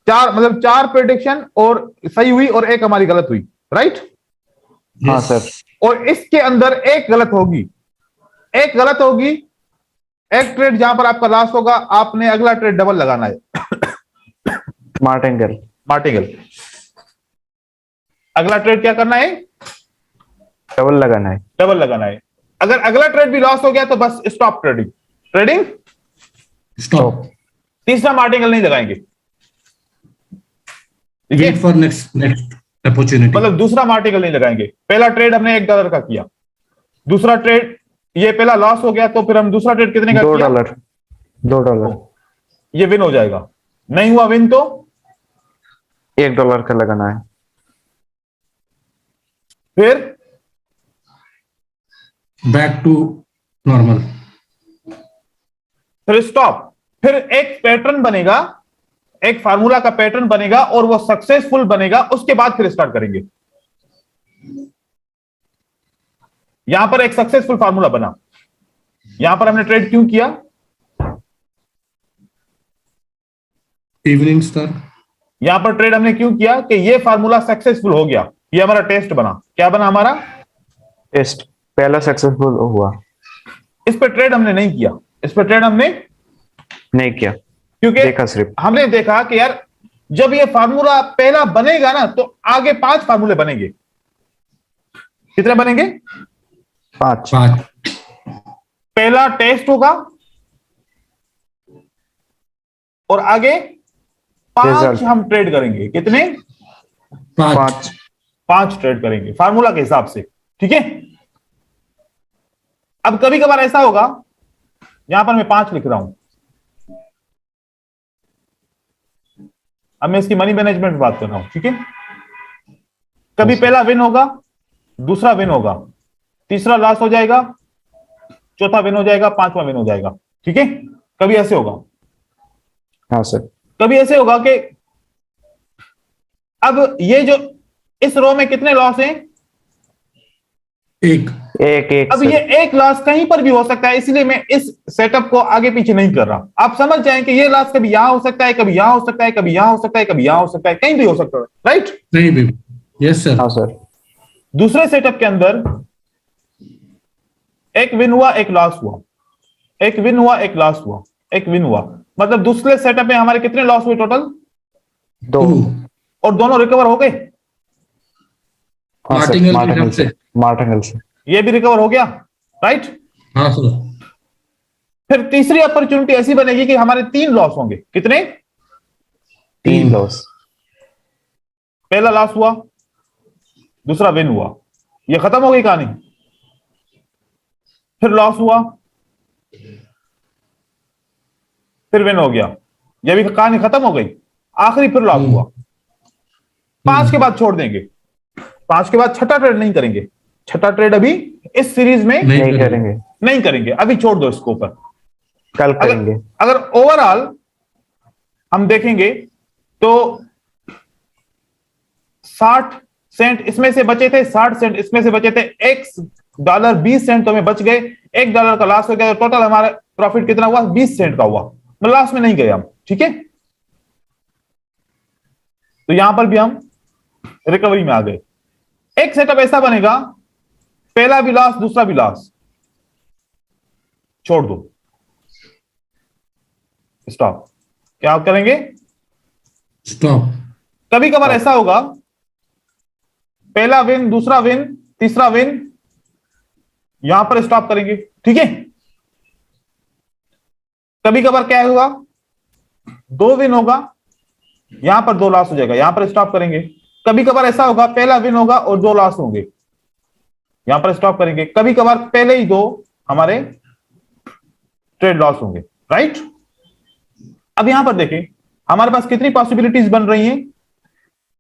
4 मतलब 4 प्रेडिक्शन और सही हुई और 1 हमारी गलत हुई, राइट? हाँ सर। और इसके अंदर 1 गलत होगी, 1 गलत होगी। एक ट्रेड जहां पर आपका लॉस होगा, आपने अगला ट्रेड डबल लगाना है। मार्टिंगल। मार्टिंगल, अगला ट्रेड क्या करना है? डबल लगाना है। डबल लगाना है। अगर अगला ट्रेड भी लॉस हो गया तो बस स्टॉप ट्रेडिंग, ट्रेडिंग स्टॉप, तीसरा मार्टिंगल नहीं लगाएंगे, ठीक है? Wait for next opportunity. मतलब दूसरा मार्टिकल नहीं लगाएंगे। पहला ट्रेड हमने $1 का किया, दूसरा ट्रेड ये पहला लॉस हो गया, तो फिर हम दूसरा ट्रेड कितने का किया? $2 ये विन हो जाएगा। नहीं हुआ विन तो $1 का लगाना है। फिर बैक टू नॉर्मल, फिर स्टॉप। फिर एक पैटर्न बनेगा, एक फार्मूला का पैटर्न बनेगा और वो सक्सेसफुल बनेगा, उसके बाद फिर स्टार्ट करेंगे। यहां पर एक सक्सेसफुल फार्मूला बना, यहां पर हमने ट्रेड क्यों किया? इवनिंग स्टार, यहां पर ट्रेड हमने क्यों किया कि ये फार्मूला सक्सेसफुल हो गया, ये हमारा टेस्ट बना। क्या बना हमारा? टेस्ट पहला सक्सेसफुल हुआ। इस पर ट्रेड हमने नहीं किया, इस पर ट्रेड हमने नहीं किया, क्योंकि देखा सिर्फ। हमने देखा कि यार जब ये फार्मूला पहला बनेगा ना तो आगे 5 फार्मूले बनेंगे। कितने बनेंगे? 5। पहला टेस्ट होगा और आगे 5 Result। हम ट्रेड करेंगे। कितने? 5 ट्रेड करेंगे फार्मूला के हिसाब से, ठीक है? अब कभी कभार ऐसा होगा, यहां पर मैं 5 लिख रहा हूं, अब मैं इसकी मनी मैनेजमेंट बात कर रहा हूं, ठीक है? कभी पहला विन होगा, दूसरा विन होगा, तीसरा लॉस हो जाएगा, चौथा विन हो जाएगा, 5वां विन हो जाएगा, ठीक है? कभी ऐसे होगा। हाँ सर। कभी ऐसे होगा कि अब ये जो इस रो में कितने लॉस हैं? एक अब ये एक लॉस कहीं पर भी हो सकता है, इसलिए मैं इस सेटअप को आगे पीछे नहीं कर रहा। आप समझ जाएं कि ये लॉस कभी यहां हो सकता है, कभी यहां हो सकता है, कभी यहां हो सकता है, कभी यहां हो सकता है, कहीं भी हो सकता है, राइट? नहीं भी, यस सर। हाँ सर। दूसरे सेटअप के अंदर एक विन हुआ, एक लॉस हुआ, एक विन हुआ, एक लॉस हुआ, एक विन हुआ, मतलब दूसरे सेटअप में हमारे कितने लॉस हुए टोटल? 2। और दोनों रिकवर हो गए। हाँ सर, मार्टिंगल से। मार्टिंगल से ये भी रिकवर हो गया, राइट? हाँ सर। फिर तीसरी अपॉर्चुनिटी ऐसी बनेगी कि हमारे 3 लॉस होंगे। कितने? 3 लॉस। पहला लॉस हुआ, दूसरा विन हुआ, ये खत्म हो गई कहानी। फिर लॉस हुआ, फिर विन हो गया, ये भी कहानी खत्म हो गई। आखिरी फिर लॉस हुआ। 5 के बाद छोड़ देंगे, 5 के बाद छठा ट्रेड नहीं करेंगे। छठा ट्रेड अभी इस सीरीज में नहीं करेंगे, नहीं करेंगे, अभी छोड़ दो इसको ऊपर, कल करेंगे। अगर ओवरऑल हम देखेंगे तो 60 सेंट इसमें से बचे थे, 60 सेंट इसमें से बचे थे, $1.20 तो हमें बच गए। $1 का लॉस हो गया, तो टोटल हमारा प्रॉफिट कितना हुआ? 20 सेंट का हुआ, मतलब लॉस में नहीं गए हम, ठीक है? तो यहां पर भी हम रिकवरी में आ गए। एक सेटअप ऐसा बनेगा, पहला भी लॉस, दूसरा भी लॉस, छोड़ दो, स्टॉप। क्या आप करेंगे? स्टॉप। कभी कभार ऐसा होगा, पहला विन, दूसरा विन, तीसरा विन, यहां पर स्टॉप करेंगे, ठीक है? कभी कभार क्या होगा, 2 विन होगा, यहां पर 2 लॉस हो जाएगा, यहां पर स्टॉप करेंगे। कभी कभार ऐसा होगा, पहला विन होगा और 2 लॉस होंगे, यहां पर स्टॉप करेंगे। कभी कभार पहले ही 2 हमारे ट्रेड लॉस होंगे, राइट? अब यहां पर देखें हमारे पास कितनी पॉसिबिलिटीज बन रही हैं।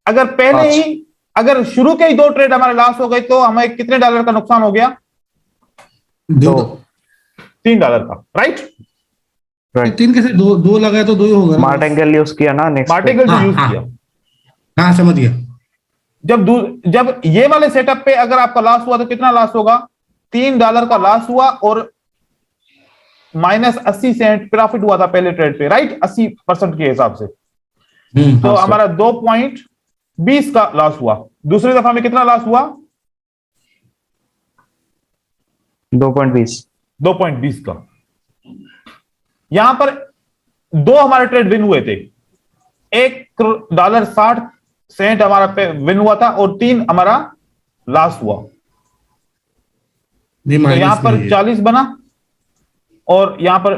अगर पहले ही, अगर शुरू के ही 2 ट्रेड हमारे लॉस हो गए तो हमें कितने $1 का नुकसान हो गया? 2। $3 का, राइट? 3 कैसे? 2 लगाया तो 2 ही होगा। मार्टिंगल यूज किया ना नेक्स्ट। मार्टिकल जो यूज हाँ, किया। हाँ समझ गया। जब ये वाले सेटअप पे अगर आपका लॉस हुआ तो कितना लॉस होगा? $3 का लॉस हुआ और -80 सेंट प्रॉफिट हुआ था पहले ट्रेड पे, राइट? 80% के हिसाब से, तो हमारा 2.20 का लॉस हुआ। दूसरी दफा में कितना लॉस हुआ? 2.20 का। यहां पर 2 हमारे ट्रेड विन हुए थे, $1.60 हमारा पे विन हुआ था और 3 हमारा लॉस हुआ। तो यहां पर 40 बना और यहां पर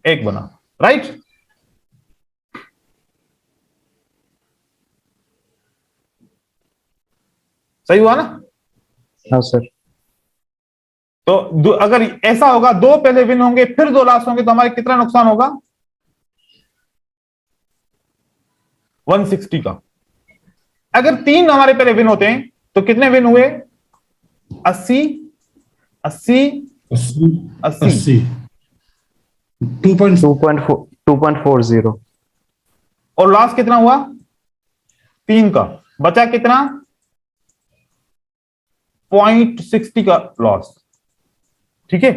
1 बना, राइट। सही हुआ ना? हाँ सर। तो अगर ऐसा होगा, 2 पहले विन होंगे फिर 2 लॉस होंगे, तो हमारे कितना नुकसान होगा? 160 का। अगर 3 हमारे पहले विन होते हैं तो कितने विन हुए? 80 80 80 2.40 और लॉस कितना हुआ? 3 का। बचा कितना? 0.60 का लॉस। ठीक है।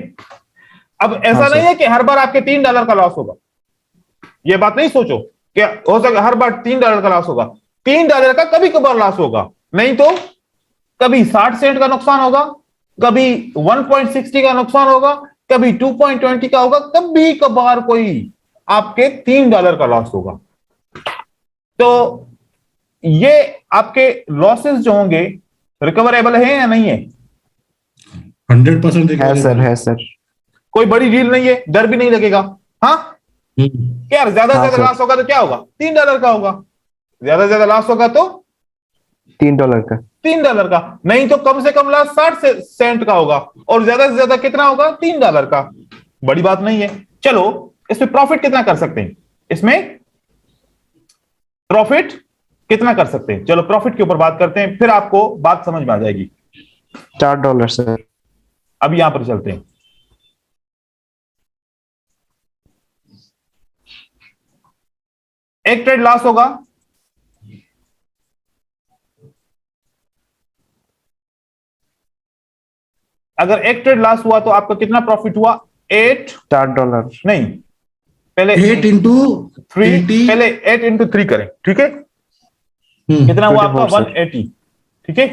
अब ऐसा हाँ, नहीं है कि हर बार आपके $3 का लॉस होगा, यह बात नहीं सोचो कि हो सकता हर बार $3 का लॉस होगा। $3 का कभी कभार लॉस होगा, नहीं तो कभी 60 सेंट का नुकसान होगा, कभी 1.60 का नुकसान होगा, कभी 2.20 का होगा, कभी कभार कोई आपके $3 का लॉस होगा। तो ये आपके लॉसेस जो होंगे रिकवरेबल है या नहीं है? 100% है सर, है सर। कोई बड़ी डील नहीं है, डर भी नहीं लगेगा। हाँ क्या ज्यादा से हाँ, ज्यादा सर। लॉस होगा तो क्या होगा? $3 का होगा। ज्यादा से ज्यादा लॉस होगा तो $3 का। $3 का, नहीं तो कम से कम लॉस 60 सेंट का होगा, और ज्यादा से ज्यादा कितना होगा? $3 का। बड़ी बात नहीं है। चलो इसमें प्रॉफिट कितना कर सकते हैं? इसमें प्रॉफिट कितना कर सकते हैं? चलो प्रॉफिट के ऊपर बात करते हैं, फिर आपको बात समझ में आ जाएगी। $4 सर। अब यहां पर चलते हैं। एक ट्रेड लॉस होगा, अगर एक ट्रेड लॉस हुआ तो आपका कितना प्रॉफिट हुआ? $4 नहीं, पहले 8 इंटू 3, पहले 8 इंटू 3 करें, ठीक है। कितना हुआ आपका? 24 सर। 180। ठीक है।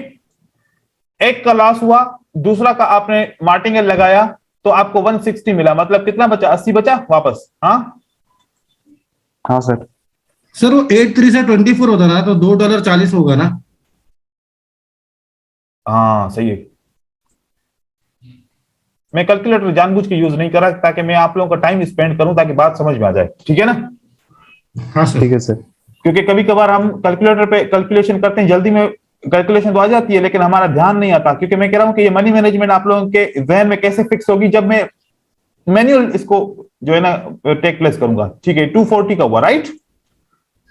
एक का लॉस हुआ, दूसरा का आपने मार्टिंगेल लगाया तो आपको 160 मिला, मतलब कितना बचा? 80 बचा वापस। हाँ हाँ सर। सर वो 8 3 से 24 होता ना, तो $2.40 होगा ना? हाँ सही है। मैं कैलकुलेटर जानबूझ के यूज नहीं करा ताकि मैं आप लोगों का टाइम स्पेंड करूं, ताकि बात समझ में आ जाए। ठीक है ना? हाँ सर। ठीक है सर। क्योंकि कभी कभार हम कैलकुलेटर पे कैलकुलेशन करते हैं, जल्दी में कैलकुलेशन तो आ जाती है लेकिन हमारा ध्यान नहीं आता, क्योंकि मैं कह रहा हूं कि ये मनी मैनेजमेंट आप लोगों के जहन में कैसे फिक्स होगी जब मैं मैन्युअल इसको जो है ना टेक प्लेस करूंगा। ठीक है। 240 का हुआ, राइट?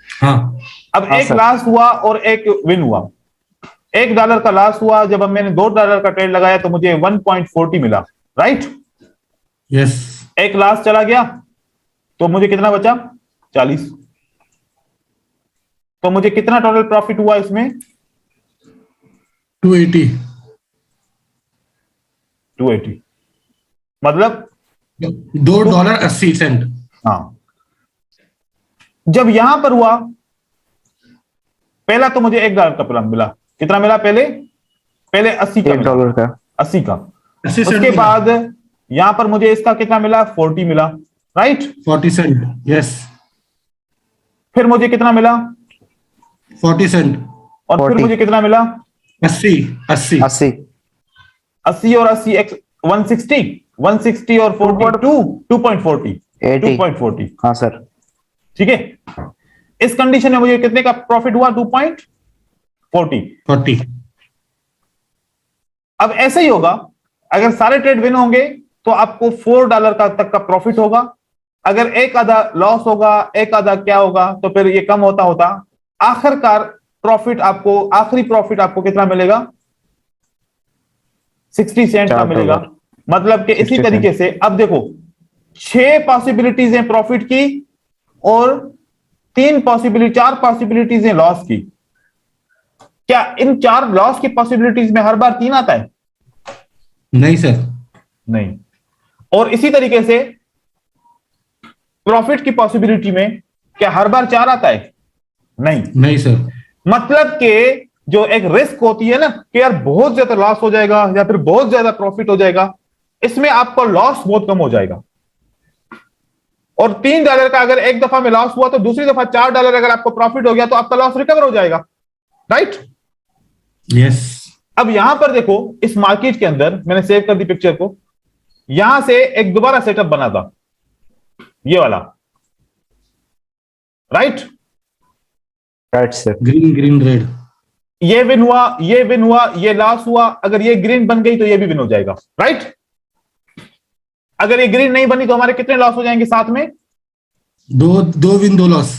हाँ अब हाँ, एक सर। लॉस हुआ और एक विन हुआ। $1 का लॉस हुआ, जब अब मैंने $2 का ट्रेड लगाया तो मुझे 1.40 मिला, राइट? यस। एक लॉस चला गया तो मुझे कितना बचा? 40। तो मुझे कितना टोटल प्रॉफिट हुआ इसमें? 280। 280, मतलब $2.80। हाँ। जब यहां पर हुआ, पहला तो मुझे $1 का प्लान मिला। कितना मिला? पहले 80 का मिला। $1 का। 80 का। 80 सेंट उसके मिला। बाद यहां पर मुझे इसका कितना मिला? 40 मिला, राइट? 40 सेंट। यस। फिर मुझे कितना मिला? 40 सेंट। और फिर 40। मुझे कितना मिला? 80 80। 80। 80 और 80 160, 160 और 42, 2.40, 80। 2.40। हाँ सर। ठीक है। इस कंडीशन में मुझे कितने का प्रॉफिट हुआ? 2.40। 40। अब ऐसे ही होगा, अगर सारे ट्रेड विन होंगे तो आपको $4 का तक का प्रॉफिट होगा। अगर एक आधा लॉस होगा, एक आधा क्या होगा, तो फिर ये कम होता होता आखिरकार आखिरी प्रॉफिट आपको कितना मिलेगा? 60 सेंट का मिलेगा। $4। मतलब कि इसी 60 तरीके से अब देखो 6 पॉसिबिलिटीज हैं प्रॉफिट की और 4 पॉसिबिलिटीज हैं लॉस की। क्या इन 4 लॉस की पॉसिबिलिटीज में हर बार 3 आता है? नहीं सर। नहीं। और इसी तरीके से प्रॉफिट की पॉसिबिलिटी में क्या हर बार 4 आता है? नहीं। नहीं सर। मतलब कि जो एक रिस्क होती है ना कि यार बहुत ज्यादा लॉस हो जाएगा या फिर बहुत ज्यादा प्रॉफिट हो जाएगा, इसमें आपका लॉस बहुत कम हो जाएगा। और $3 का अगर एक दफा में लॉस हुआ तो दूसरी दफा $4 अगर आपको प्रॉफिट हो गया तो आपका लॉस रिकवर हो जाएगा, राइट? यस। अब यहां पर देखो, इस मार्केट के अंदर मैंने सेव कर दी पिक्चर को, यहां से एक दोबारा सेटअप बना था, ये वाला, right? Right sir. Green green red. ये विन हुआ, ये विन हुआ, ये लॉस हुआ। अगर ये ग्रीन बन गई तो ये भी विन हो जाएगा, राइट? अगर ये ग्रीन नहीं बनी तो हमारे कितने लॉस हो जाएंगे साथ में? दो विन 2 लॉस।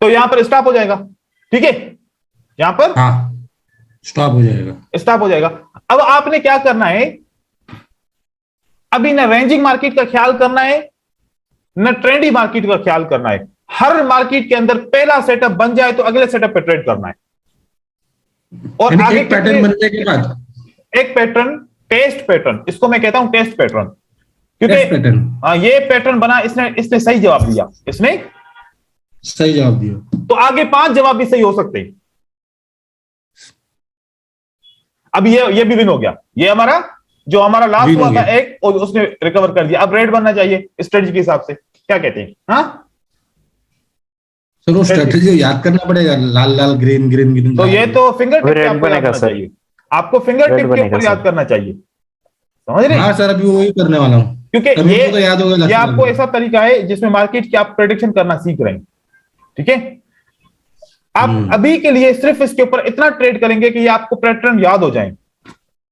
तो यहां पर स्टॉप हो जाएगा, ठीक है? यहां पर हाँ, स्टॉप हो जाएगा। स्टॉप हो जाएगा। अब आपने क्या करना है, अभी ना रेंजिंग मार्केट का ख्याल करना है, न ट्रेंडी मार्केट का ख्याल करना है। हर मार्केट के अंदर पहला सेटअप बन जाए तो अगले सेटअप पे ट्रेड करना है। और यानी आगे एक पैटर्न बनने के बाद एक पैटर्न, टेस्ट पैटर्न, इसको मैं कहता हूं टेस्ट पैटर्न, क्योंकि टेस्ट पैटर्न। ये पैटर्न बना, इसने सही जवाब दिया, इसने सही जवाब दिया तो आगे 5 जवाब भी सही हो सकते हैं। अब ये भी विन हो गया, ये हमारा जो हमारा लास्ट Win हुआ हो था गया। एक, और उसने रिकवर कर दिया। अब रेड बनना चाहिए स्ट्रेटजी के हिसाब से, क्या कहते हैं? हाँ सर, वो स्ट्रेटजी याद करना पड़ेगा, लाल लाल ग्रीन ग्रीन ग्रीन। तो ये तो फिंगर टिप red पे आपको याद बनेगा करना सर। चाहिए, आपको फिंगर Red टिप के बनेगा ऊपर सर। याद करना चाहिए, समझ रहे? हाँ सर, अभी वही करने वाला हूँ, क्योंकि अभी ये तो याद होगा ये लास्ट आपको वाला। ऐसा तरीका है जिसमें मार्केट की आप प्रेडिक्शन करना सीख रहे हैं, ठीक है? आप अभी के लिए सिर्फ इसके ऊपर इतना ट्रेड करेंगे कि ये आपको पैटर्न याद हो जाए।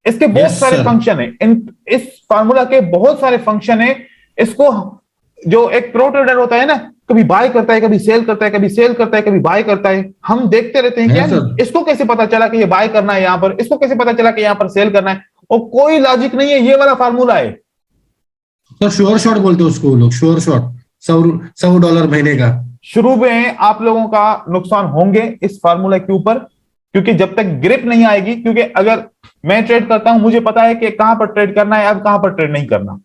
इसके बहुत Yes, सारे sir. फंक्शन है, इस फार्मूला के बहुत सारे फंक्शन है। इसको जो एक प्रो ट्रेडर होता है ना, कभी बाय करता है, कभी सेल करता है, कभी सेल करता है, कभी बाय करता है, हम देखते रहते हैं क्या Yes, sir. इसको कैसे पता चला कि ये बाय करना है यहां पर, इसको कैसे पता चला कि यहां पर सेल करना है, और कोई लॉजिक नहीं है, ये वाला फार्मूला है। तो श्योर शॉट बोलते हैं उसको वो लोग, श्योर शॉट, $100 महीने का। शुरू में आप लोगों का नुकसान होंगे इस फार्मूला के ऊपर, क्योंकि जब तक ग्रिप नहीं आएगी, क्योंकि अगर मैं ट्रेड करता हूं मुझे पता है कि कहां पर ट्रेड करना है, अब कहां पर ट्रेड नहीं करना,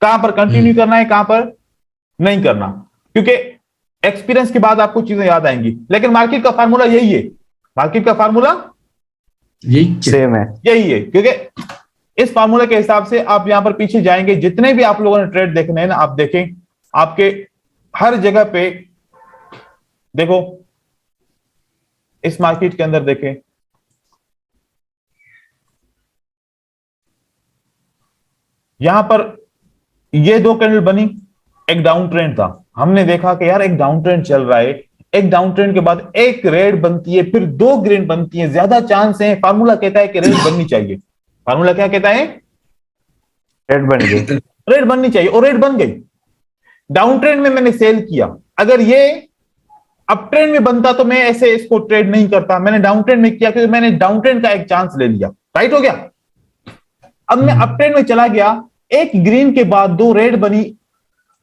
कहां पर कंटिन्यू करना है, कहां पर नहीं करना, क्योंकि एक्सपीरियंस के बाद आपको चीजें याद आएंगी। लेकिन मार्केट का फार्मूला यही है, मार्केट का फार्मूला यही सेम है। यही है, क्योंकि इस फार्मूले के हिसाब से आप यहां पर पीछे जाएंगे, जितने भी आप लोगों ने ट्रेड देखने हैं ना, आप देखें आपके हर जगह पे, देखो इस मार्केट के अंदर देखें, यहां पर ये 2 कैंडल बनी, एक डाउन ट्रेंड था, हमने देखा कि यार एक डाउन ट्रेंड चल रहा है, एक डाउन ट्रेंड के बाद एक रेड बनती है, फिर 2 ग्रीन बनती है, ज्यादा चांस है, फार्मूला कहता है कि रेड बननी चाहिए। फार्मूला क्या कहता है? रेड बन गई। रेड बननी चाहिए, और रेड बन गई। डाउन ट्रेंड में मैंने सेल किया, अगर ये अप ट्रेंड में बनता तो मैं ऐसे इसको ट्रेड नहीं करता, मैंने डाउन ट्रेंड में किया क्योंकि मैंने डाउन ट्रेंड का एक चांस ले लिया, राइट हो गया। अब मैं अप ट्रेंड में चला गया, एक ग्रीन के बाद 2 रेड बनी,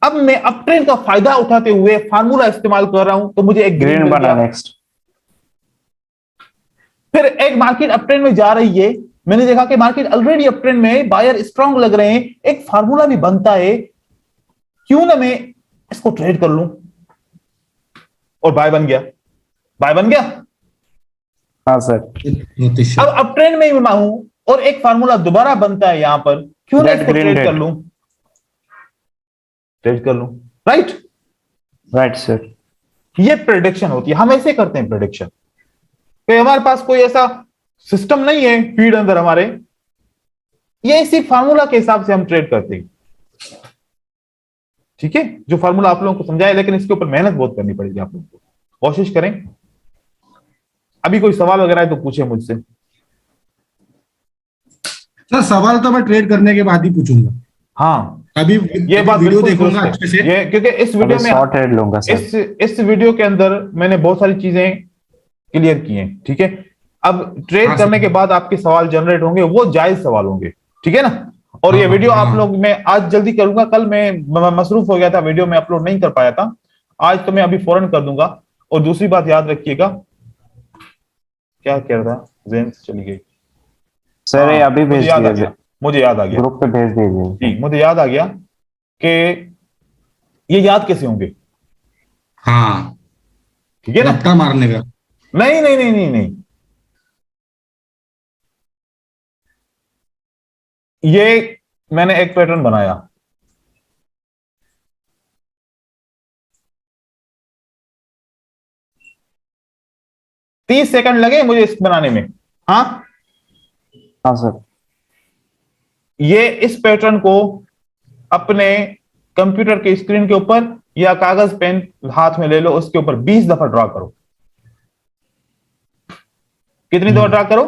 अब मैं अप ट्रेंड का फायदा उठाते हुए फार्मूला इस्तेमाल कर रहा हूं, तो मुझे एक ग्रीन ग्रीन मिल बना गया। नेक्स्ट। फिर एक मार्केट अप ट्रेंड में जा रही है, मैंने देखा कि मार्केट ऑलरेडी अप ट्रेंड में, बायर स्ट्रांग लग रहे हैं, एक फार्मूला भी बनता है, क्यों ना मैं इसको ट्रेड कर लूं, और बाय बन गया, बाय बन गया। हाँ सर। अब अप ट्रेंड में ही मैं हूं और एक फार्मूला दोबारा बनता है यहां पर, क्यों ना Red, इसको green, ट्रेड red. कर लूं, ट्रेड कर लूं, राइट? Right sir. ये प्रेडिक्शन होती है, हम ऐसे करते हैं प्रेडिक्शन, तो हमारे पास कोई ऐसा सिस्टम नहीं है फीड अंदर हमारे, ये इसी फार्मूला के हिसाब से हम ट्रेड करते हैं, ठीक है? जो फार्मूला आप लोगों को समझाया, लेकिन इसके ऊपर मेहनत बहुत करनी पड़ेगी आप लोगों को, कोशिश करें। अभी कोई सवाल वगैरह है तो पूछे मुझसे। सर, सवाल तो मैं ट्रेड करने के बाद ही पूछूंगा। हाँ, अभी ये बात वीडियो बिल्कुल देखूंगा दुरुस्त अच्छे है। से। ये क्योंकि इस वीडियो में शॉर्ट ट्रेड लूंगा सर। इस वीडियो के अंदर मैंने बहुत सारी चीजें क्लियर की हैं, ठीक है? अब ट्रेड हाँ, करने सर। के बाद आपके सवाल जनरेट होंगे, वो जायज सवाल होंगे, ठीक है ना? और ये हाँ, वीडियो आप हाँ। लोग, मैं आज जल्दी करूंगा, कल मैं मसरूफ हो गया था, वीडियो में अपलोड नहीं कर पाया था, आज तो मैं अभी फौरन कर दूंगा। और दूसरी बात याद रखिएगा, क्या कह रहा था, जेन से चली गई सर ये हाँ, अभी भेज दिया, मुझे याद आ गया, ग्रुप पे भेज दीजिए। जी मुझे याद आ गया कि ये याद कैसे होंगे, हाँ, ठीक है ना? लपटा मारने का। नहीं नहीं नहीं नहीं नहीं, ये मैंने एक पैटर्न बनाया, तीस सेकंड लगे मुझे इस बनाने में। हाँ, हाँ सर। ये इस पैटर्न को अपने कंप्यूटर के स्क्रीन के ऊपर या कागज पेन हाथ में ले लो, उसके ऊपर 20 दफा ड्रा करो। कितनी दफा ड्रा करो?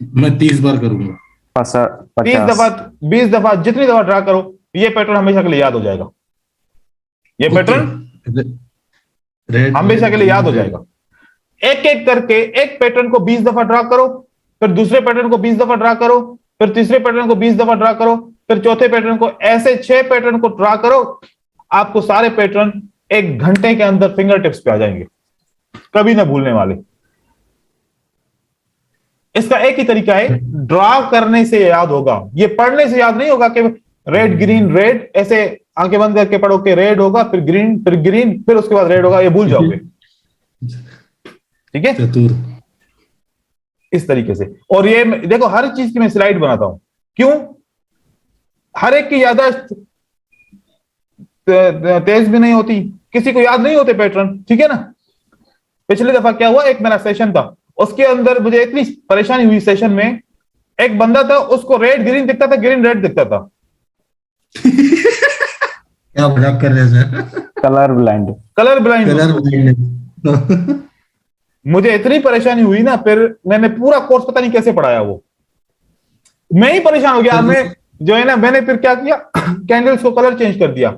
मैं 30 बार करूंगा। 30 दफा, 20 दफा, जितनी दफा ड्रा करो, ये पैटर्न हमेशा के लिए याद हो जाएगा। ये पैटर्न हमेशा के लिए याद हो जाएगा। एक एक करके एक पैटर्न को 20 दफा ड्रा करो, फिर दूसरे पैटर्न को 20 दफा ड्रा करो, फिर तीसरे पैटर्न को 20 दफा ड्रा करो, फिर चौथे पैटर्न को, ऐसे 6 पैटर्न को ड्रा करो। आपको सारे पैटर्न 1 घंटे के अंदर फिंगर टिप्स पे आ जाएंगे, कभी ना भूलने वाले। इसका एक ही तरीका है, ड्रा करने से याद होगा, ये पढ़ने से याद नहीं होगा कि रेड ग्रीन रेड, ऐसे आंखें बंद करके पढ़ो कि रेड होगा, फिर ग्रीन, फिर ग्रीन, फिर उसके बाद रेड होगा, ये भूल जाओगे। ठीक है, चतुर। इस तरीके से। और ये देखो, हर चीज की मैं स्लाइड बनाता हूं, क्यों? हर एक की याददाश्त तेज भी नहीं होती, किसी को याद नहीं होते पैटर्न, ठीक है ना। पिछली दफा क्या हुआ, एक मेरा सेशन था, उसके अंदर मुझे इतनी परेशानी हुई सेशन में, एक बंदा था उसको रेड ग्रीन दिखता था, ग्रीन रेड दिखता था। क्या मजाक कर रहे हैं sir? Colour blind. Colour blind. मुझे इतनी परेशानी हुई ना, फिर मैंने पूरा कोर्स पता नहीं कैसे पढ़ाया, वो मैं ही परेशान हो गया। मैं जो है ना, मैंने फिर क्या किया, कैंडल्स को कलर चेंज कर दिया,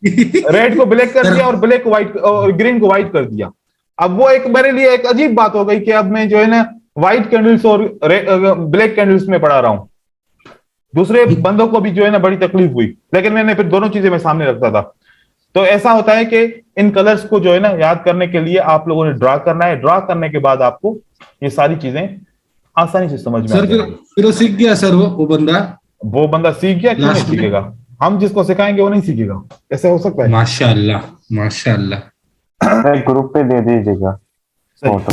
रेड को ब्लैक कर दिया और ब्लैक को व्हाइट और ग्रीन को व्हाइट कर दिया। अब वो एक मेरे लिए एक अजीब बात हो गई कि अब मैं जो है ना व्हाइट कैंडल्स और ब्लैक कैंडल्स में पढ़ा रहा हूं। दूसरे बंदों को भी जो है ना बड़ी तकलीफ हुई, लेकिन मैंने फिर दोनों चीजें मैं सामने रखता था। तो ऐसा होता है कि इन कलर्स को जो है ना याद करने के लिए आप लोगों ने ड्रा करना है। ड्रा करने के बाद आपको ये सारी चीजें आसानी से समझ में आ जाएगी। फिर वो सीख गया सर, वो बंदा सीख गया, क्यों नहीं सीखेगा? हम जिसको सिखाएंगे वो नहीं सीखेगा, ऐसे हो सकता है? माशाअल्लाह, माशाअल्लाह। ग्रुप पे दे दीजिएगा फोटो।